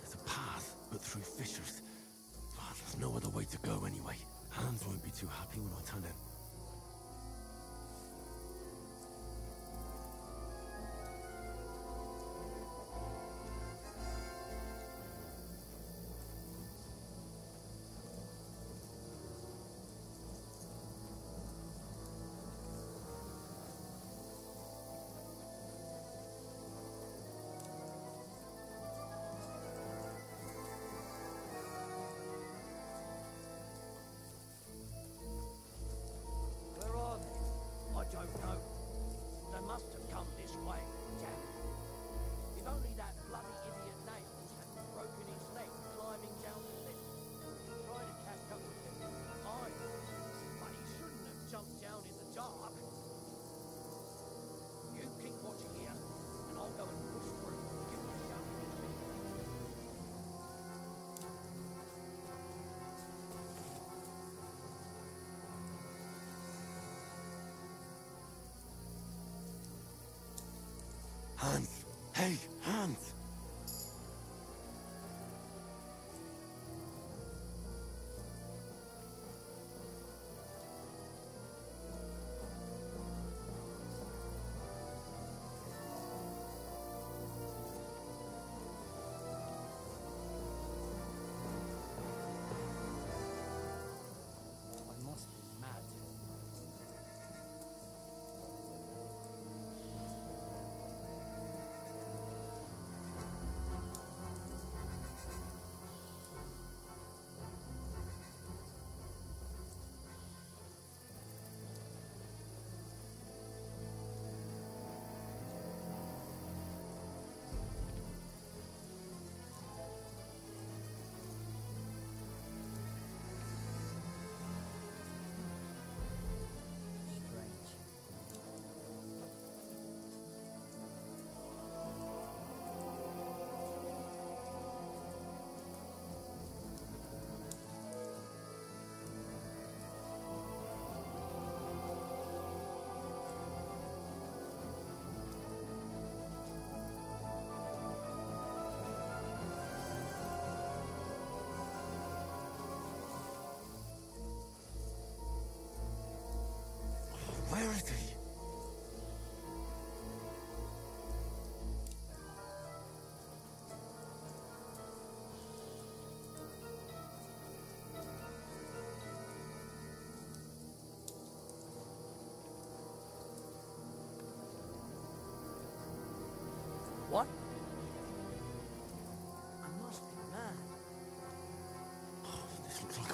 There's a path, but through fissures. Oh, there's no other way to go anyway. Hans won't be too happy when I turn in. Where are they? I don't know. They must have come this way. Damn it. If only that bloody idiot Nails hadn't broken his leg climbing down the cliff. Try to catch up with him. I would, but he shouldn't have jumped down in the dark. You keep watching here, and I'll go and push through. Give me a shout if you see him. Hans! Hey, Hans! I must be mad.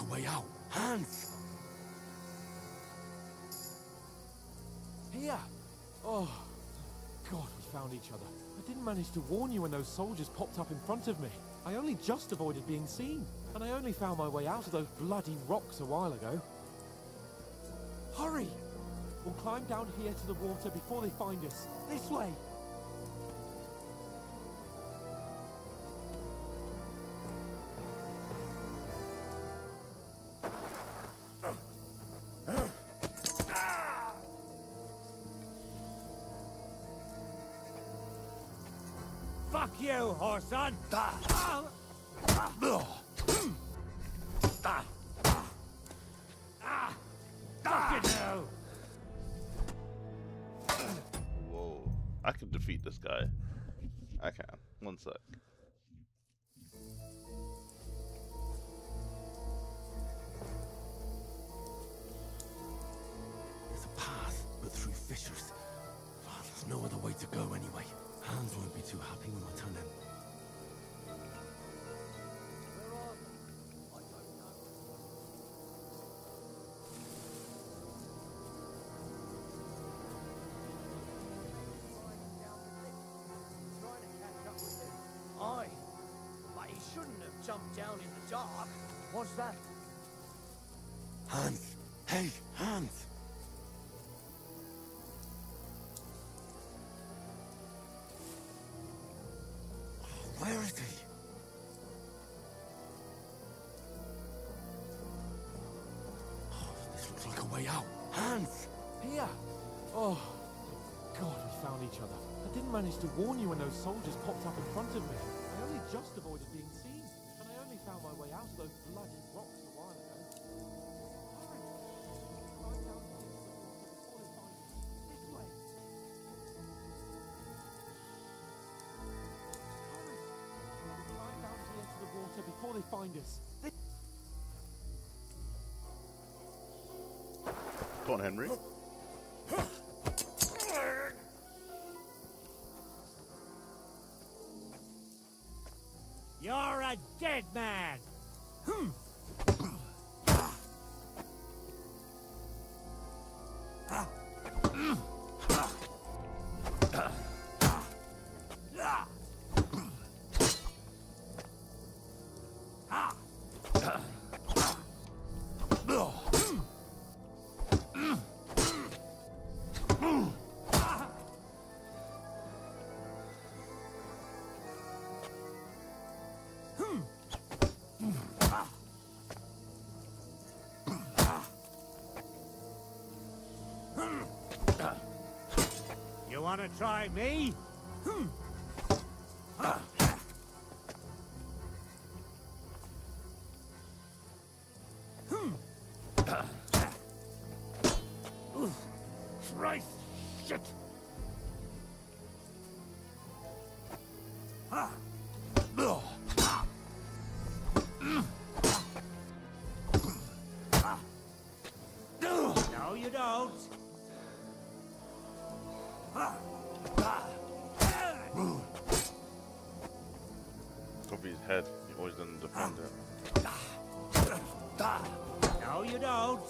a way out. Hans! Here! Oh, God, we found each other. I didn't manage to warn you when those soldiers popped up in front of me. I only just avoided being seen. And I only found my way out of those bloody rocks a while ago. Hurry! We'll climb down here to the water before they find us. This way! Fuck you, Horson! Fucking hell! Whoa. I can defeat this guy. I can. One sec. There's a path, but through fissures. Oh, there's no other way to go anyway. Hans won't be too happy when I turn in. Aye, but he shouldn't have jumped down in the dark. What's that? Hans! Hey, Hans! Where is he? Oh, this looks like a way out. Hans! Here! Oh, God, we found each other. I didn't manage to warn you when those soldiers popped up in front of me. I only just avoided being seen. And I only found my way out of those bloody rocks a while ago. Hurry! Climb down here to the water before they find us. This way! Hurry! Climb down here to the water before they find us. Go on, Henry. You're a dead man! You wanna try me? Christ, shit! No, you don't. Cover his head. He always doesn't defend it. No, you don't.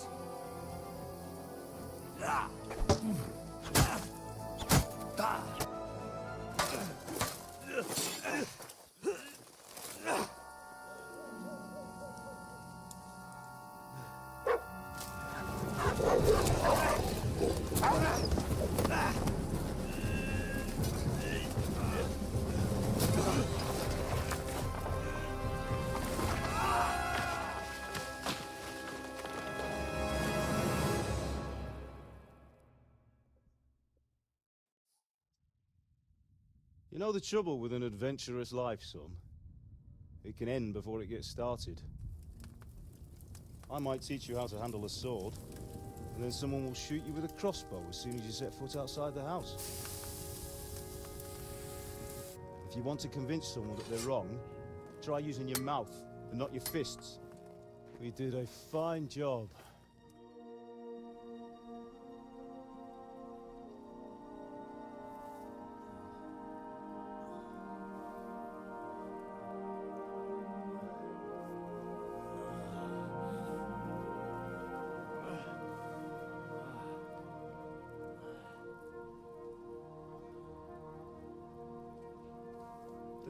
You know the trouble with an adventurous life, son? It can end before it gets started. I might teach you how to handle a sword, and then someone will shoot you with a crossbow as soon as you set foot outside the house. If you want to convince someone that they're wrong, try using your mouth and not your fists. We did a fine job.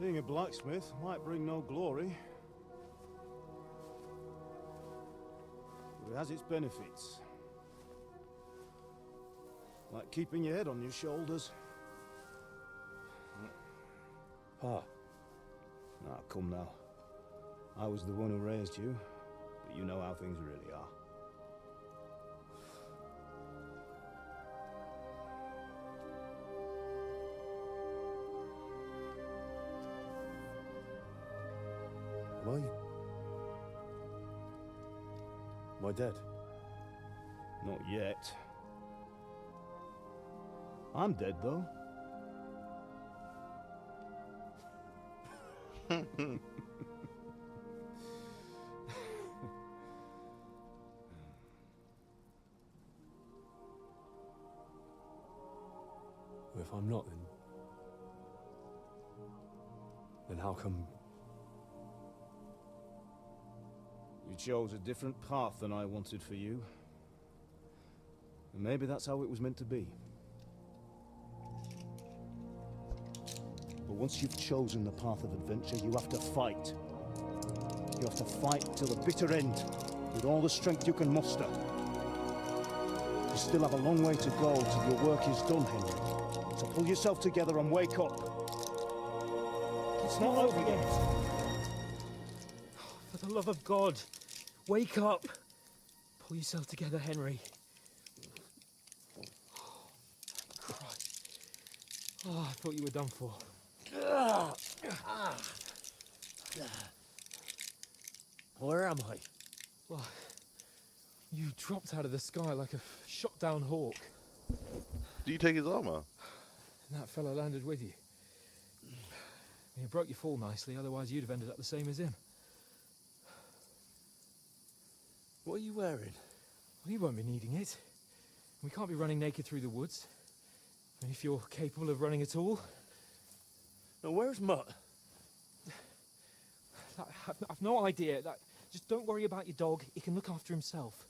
Being a blacksmith might bring no glory, but it has its benefits. Like keeping your head on your shoulders. Pa. Ah, come now. I was the one who raised you, but you know how things really are. Am I dead? Not yet. I'm dead, though. Well, if I'm not, then how come? You chose a different path than I wanted for you. And maybe that's how it was meant to be. But once you've chosen the path of adventure, you have to fight. You have to fight till the bitter end, with all the strength you can muster. You still have a long way to go till your work is done, Henry. So pull yourself together and wake up. It's not over yet. For the love of God, wake up. Pull yourself together, Henry. Christ. Oh, I thought you were done for. Where am I? Well, you dropped out of the sky like a shot-down hawk. Do you take his armor? And that fella landed with you. You broke your fall nicely, otherwise you'd have ended up the same as him. What are you wearing? Well, you won't be needing it. We can't be running naked through the woods. And if you're capable of running at all... Now, where's Mutt? I've no idea. Just don't worry about your dog. He can look after himself.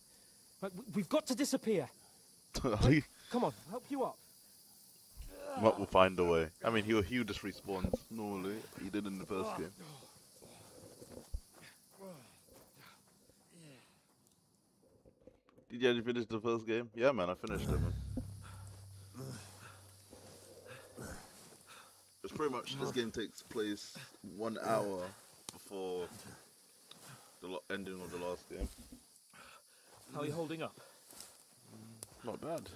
Right, we've got to disappear. Right, come on, I'll help you up. Mutt will find a way. I mean, he'll just respawn normally. He did in the first game. Did you actually finish the first game? Yeah, man, I finished it, man. It's pretty much, this game takes place 1 hour before the ending of the last game. How are you holding up? Not bad.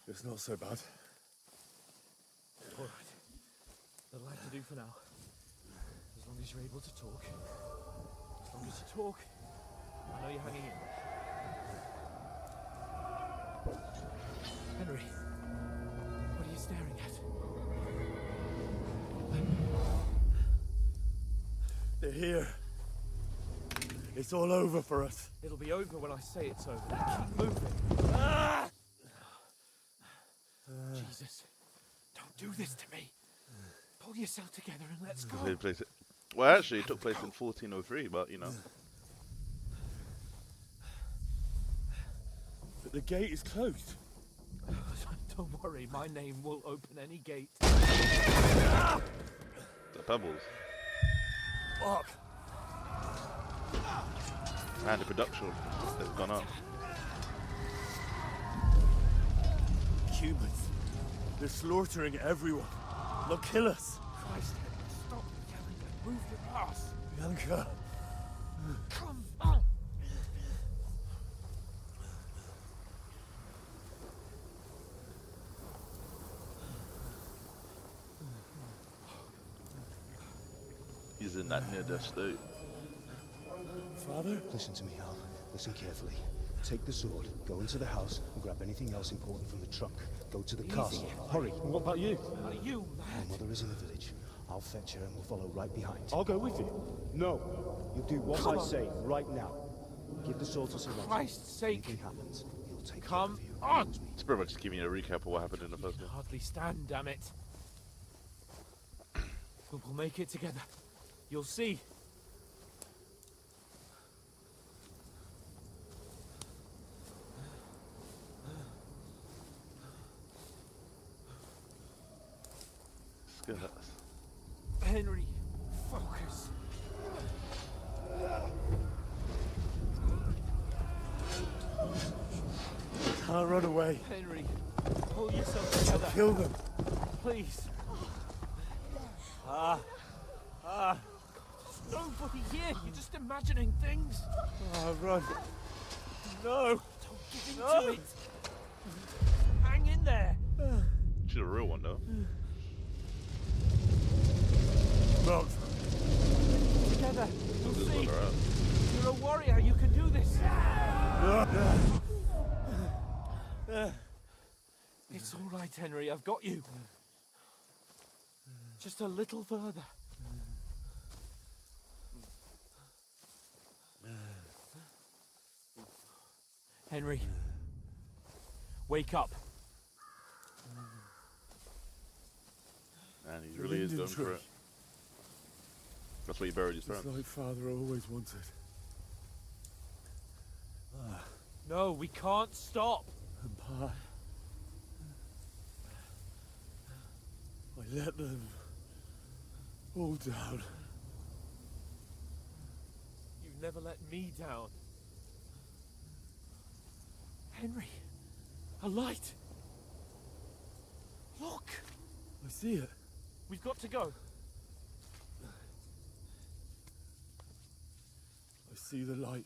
It's not so bad. All right. That'll have to do for now. As long as you're able to talk. As long as you talk, I know you're hanging in there. Henry, what are you staring at? They're here. It's all over for us. It'll be over when I say it's over. Keep moving. Ah! Jesus, don't do this to me. Pull yourself together and let's go. Well, actually, it took place in 1403, but you know. But the gate is closed. Don't worry, my name will open any gate. The pebbles. Fuck. And the production has gone up. Humans. They're slaughtering everyone. They'll kill us. Christ, stop yelling and move your ass. Bianca. Come on. He's in that near-death state. Father? Listen to me, Al. Listen carefully. Take the sword, go into the house, and grab anything else important from the trunk. Go to the castle. Hurry. And what about you? What are you, man? My mother is in the village. I'll fetch her and we'll follow right behind. I'll go with you. No. You do what I say right now. Give the sword to Sir Roger. Christ's sake. Anything happens, he'll take Come care of you. on. It's pretty much just giving you a recap of what happened in the first game. Hardly stand, damn it. But we'll make it together. You'll see. Let's go. can't run away. Henry, pull yourself together. I'll kill them. Please. There's nobody here. You're just imagining things. Oh, run. No. Don't give in to it. Hang in there. She's a real one, though. Mom. Together. You'll Just see. let her out. You're a warrior. You can do this. It's all right, Henry. I've got you. Just a little further. Henry, wake up. Man, he really is going for it. That's why he buried his It's parents. like Father always wanted. No, we can't stop. And Pa, I let them all down. You never let me down. Henry, a light. Look. I see it. We've got to go. I see the light.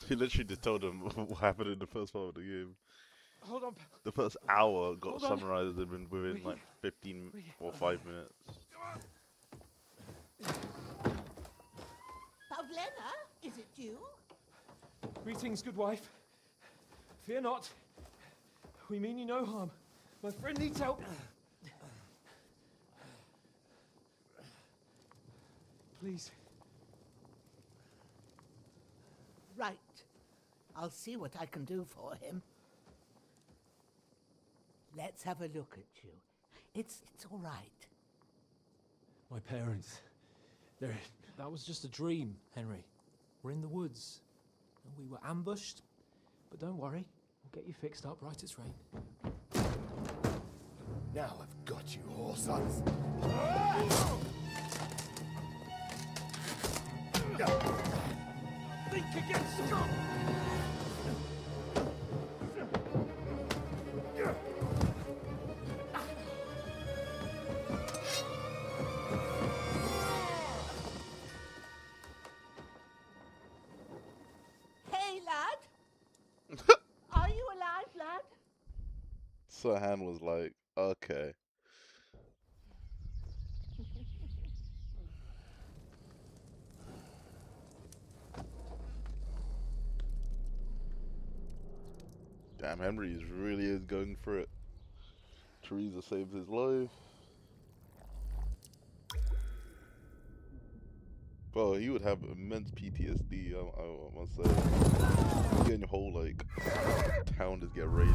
He literally just told him what happened in the first part of the game. Hold on. The first hour got Hold on. summarized within like 15 or 5 minutes. Pavlena, is it you? Greetings, good wife. Fear not. We mean you no harm. My friend needs help. Please. Right. I'll see what I can do for him. Let's have a look at you. It's all right. My parents. That was just a dream, Henry. We're in the woods. And we were ambushed. But don't worry. We'll get you fixed up right as rain. Now I've got you, whore sons. Think again, Scott! Hey, lad! Are you alive, lad? Sirhan was like, okay. Damn, Henry really is going for it. Teresa saved his life. Bro, he would have immense PTSD, I must say. Getting your whole, like, town just get raided.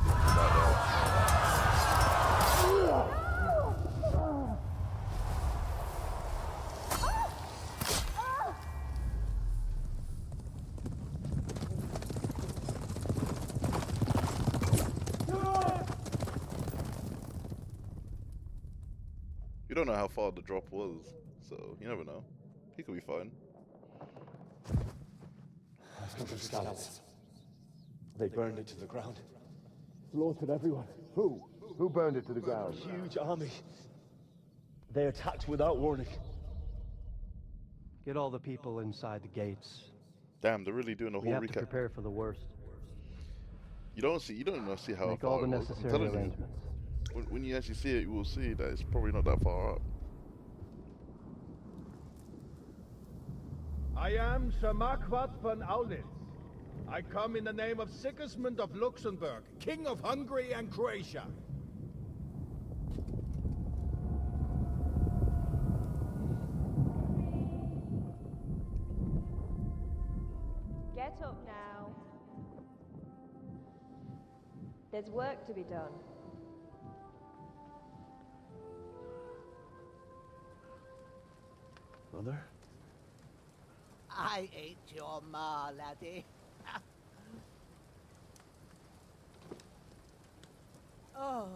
You don't know how far the drop was, so you never know. He could be fine. I've got the scouts. They burned it to the ground. Slaughtered everyone. Who? Who burned it to the ground? A huge army. They attacked without warning. Get all the people inside the gates. Damn, they're really doing a We whole have to recap. prepare for the worst. You don't even see how Make far all the it was. I'm necessary telling you, arrangements. when you actually see it, you will see that it's probably not that far up. I am Sir Marquardt von Aulitz. I come in the name of Sigismund of Luxembourg, King of Hungary and Croatia. Get up now. There's work to be done. Mother? I ain't your ma, laddie. Oh,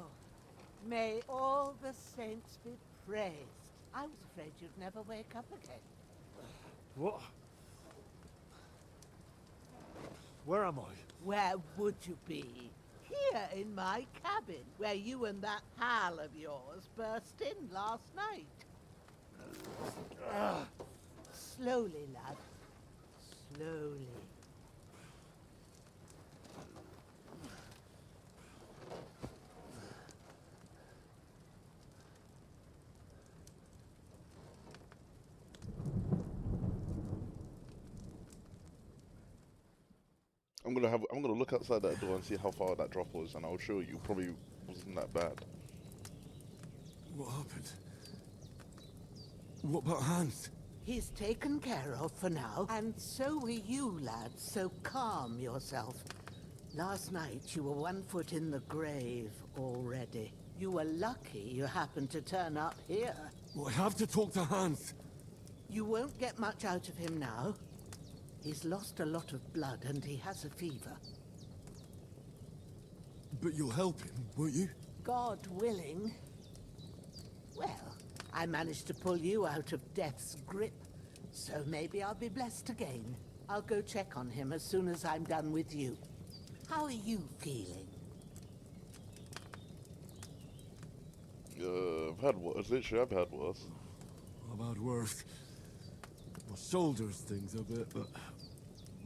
may all the saints be praised. I was afraid you'd never wake up again. What? Where am I? Where would you be? Here in my cabin, where you and that pal of yours burst in last night. Slowly, lad. Slowly. I'm gonna look outside that door and see how far that drop was, and I'll show you. Probably wasn't that bad. What happened? What about Hans? He's taken care of for now, and so are you, lad, so calm yourself. Last night you were 1 foot in the grave already. You were lucky you happened to turn up here. Well, I have to talk to Hans. You won't get much out of him now. He's lost a lot of blood and he has a fever. But you'll help him, won't you? God willing. Well, I managed to pull you out of death's grip, so maybe I'll be blessed again. I'll go check on him as soon as I'm done with you. How are you feeling? I've had worse. Literally, I've had worse. I've had worse. My shoulders things a bit, but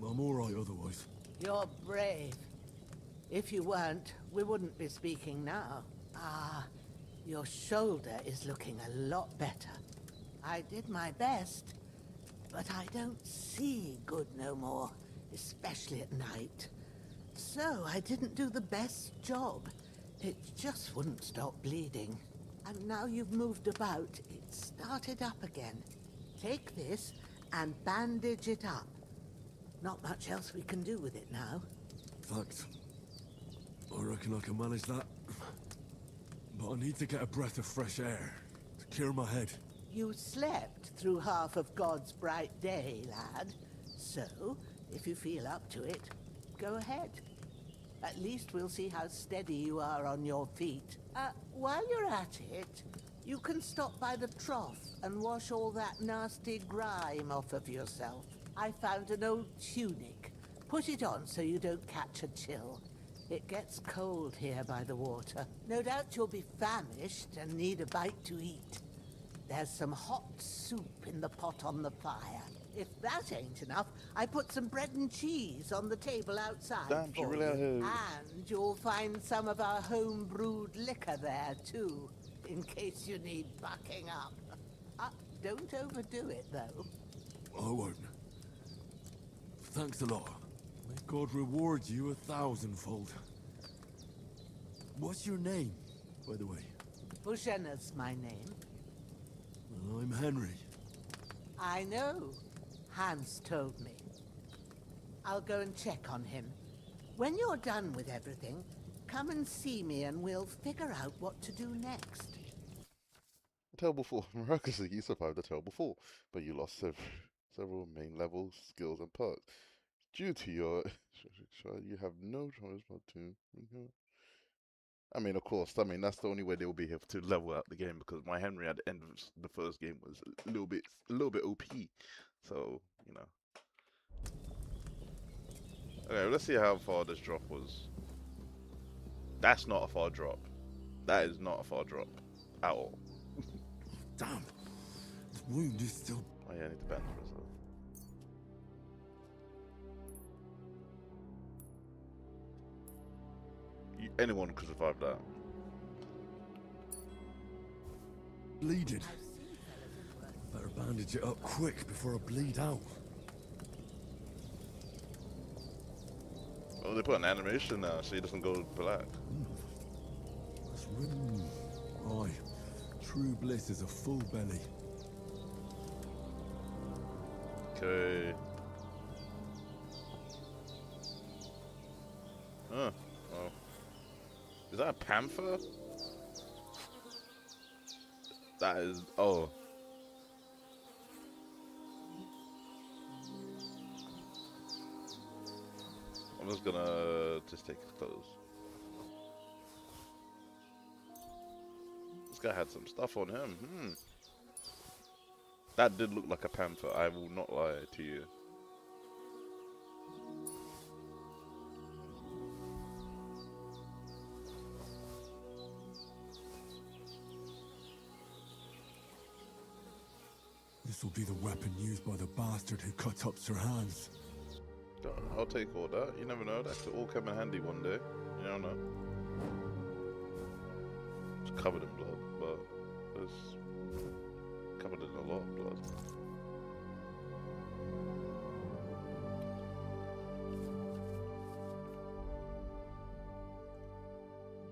I'm alright otherwise. You're brave. If you weren't, we wouldn't be speaking now. Ah, your shoulder is looking a lot better. I did my best, but I don't see good no more, especially at night. So I didn't do the best job. It just wouldn't stop bleeding. And now you've moved about, it started up again. Take this and bandage it up. Not much else we can do with it now. Thanks. I reckon I can manage that. But I need to get a breath of fresh air to clear my head. You slept through half of God's bright day, lad. So, if you feel up to it, go ahead. At least we'll see how steady you are on your feet. While you're at it, you can stop by the trough and wash all that nasty grime off of yourself. I found an old tunic. Put it on so you don't catch a chill. It gets cold here by the water. No doubt you'll be famished and need a bite to eat. There's some hot soup in the pot on the fire. If that ain't enough, I put some bread and cheese on the table outside Damn, for really you. And you'll find some of our home-brewed liquor there, too, in case you need bucking up. Don't overdo it, though. I won't. Thanks a lot. May God reward you 1,000-fold. What's your name, by the way? Bushenna's my name. Well, I'm Henry. I know. Hans told me. I'll go and check on him. When you're done with everything, come and see me and we'll figure out what to do next. Terrible fall. Miraculously, you survived the terrible fall, but you lost several main levels, skills, and perks. Due to your... you have no choice but to... I mean, of course, that's the only way they'll be able to level out the game, because my Henry at the end of the first game was a little bit OP. So, you know. Okay, let's see how far this drop was. That's not a far drop. That is not a far drop. At all. Damn. This wound is still... Oh yeah, I need to bandage myself. Anyone could survive that. Bleeding. Better bandage it up quick before I bleed out. Oh, they put an animation now so he doesn't go black. That's written. Aye. True bliss is a full belly. Okay. Huh. Oh. Is that a panther? That is... Oh. I'm just gonna take his clothes. This guy had some stuff on him. That did look like a panther, I will not lie to you. This will be the weapon used by the bastard who cut up Sir Hans. I'll take all that. You never know. That could all come in handy one day. You don't know. It's covered in blood, but it's covered in a lot of blood.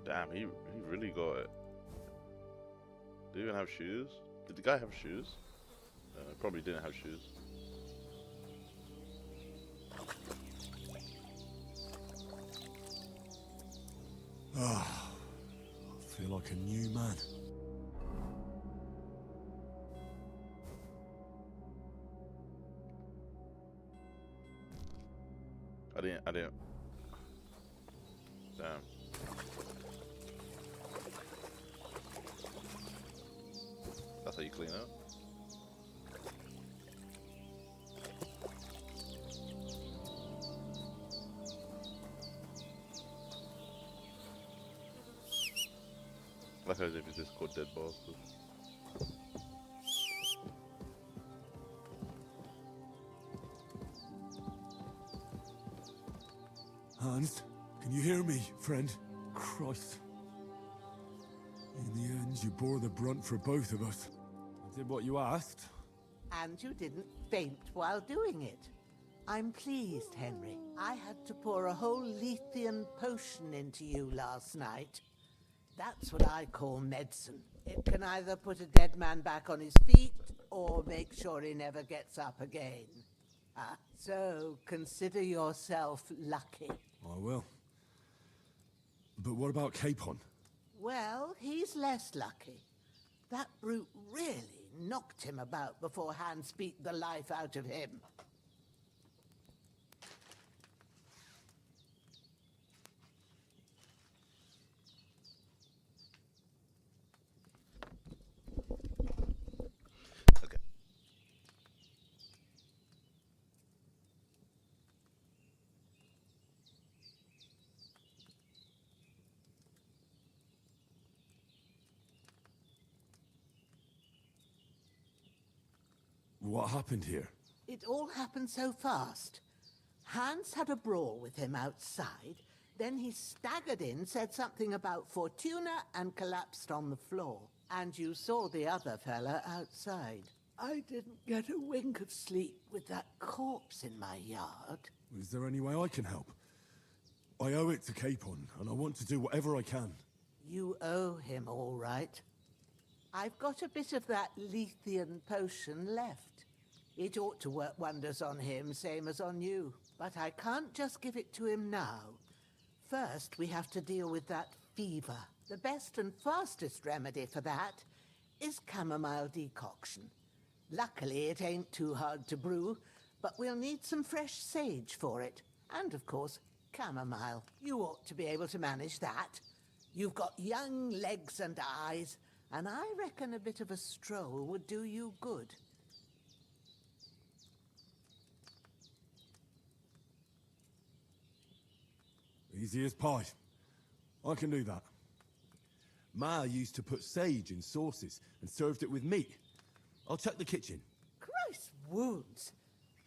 Damn, he really got it. Did he even have shoes? Did the guy have shoes? Probably didn't have shoes. Ah, I feel like a new man. I didn't. Damn. That's how you clean up. Like as if it's just called dead bastard. Hans, can you hear me, friend? Christ. In the end, you bore the brunt for both of us. I did what you asked. And you didn't faint while doing it. I'm pleased, Henry. I had to pour a whole Lethean potion into you last night. That's what I call medicine. It can either put a dead man back on his feet, or make sure he never gets up again. So consider yourself lucky. I will. But what about Capon? Well, he's less lucky. That brute really knocked him about before Hans beat the life out of him. What happened here? It all happened so fast. Hans had a brawl with him outside, then he staggered in, said something about Fortuna, and collapsed on the floor. And you saw the other fella outside. I didn't get a wink of sleep with that corpse in my yard. Is there any way I can help? I owe it to Capon, and I want to do whatever I can. You owe him, all right. I've got a bit of that Lethean potion left. It ought to work wonders on him, same as on you. But I can't just give it to him now. First, we have to deal with that fever. The best and fastest remedy for that is chamomile decoction. Luckily, it ain't too hard to brew, but we'll need some fresh sage for it. And, of course, chamomile. You ought to be able to manage that. You've got young legs and eyes, and I reckon a bit of a stroll would do you good. Easy as pie. I can do that. Ma used to put sage in sauces and served it with meat. I'll check the kitchen. Christ wounds!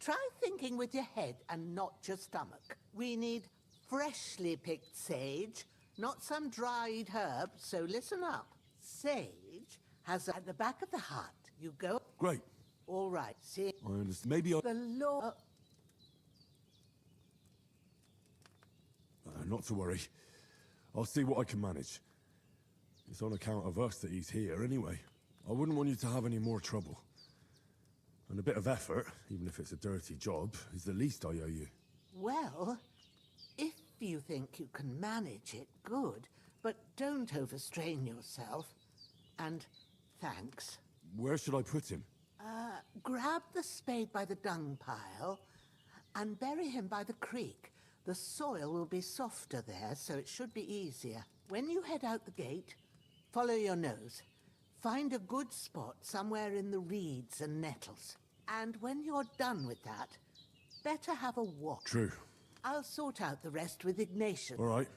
Try thinking with your head and not your stomach. We need freshly picked sage, not some dried herb, so listen up. Sage has at the back of the hut. You go... Great. All right, see... I understand. Maybe I... The law... Not to worry. I'll see what I can manage. It's on account of us that he's here anyway. I wouldn't want you to have any more trouble. And a bit of effort, even if it's a dirty job, is the least I owe you. Well, if you think you can manage it, good. But don't overstrain yourself. And thanks. Where should I put him? Grab the spade by the dung pile and bury him by the creek. The soil will be softer there, so it should be easier. When you head out the gate, follow your nose. Find a good spot somewhere in the reeds and nettles. And when you're done with that, better have a walk. True. I'll sort out the rest with Ignatius. All right.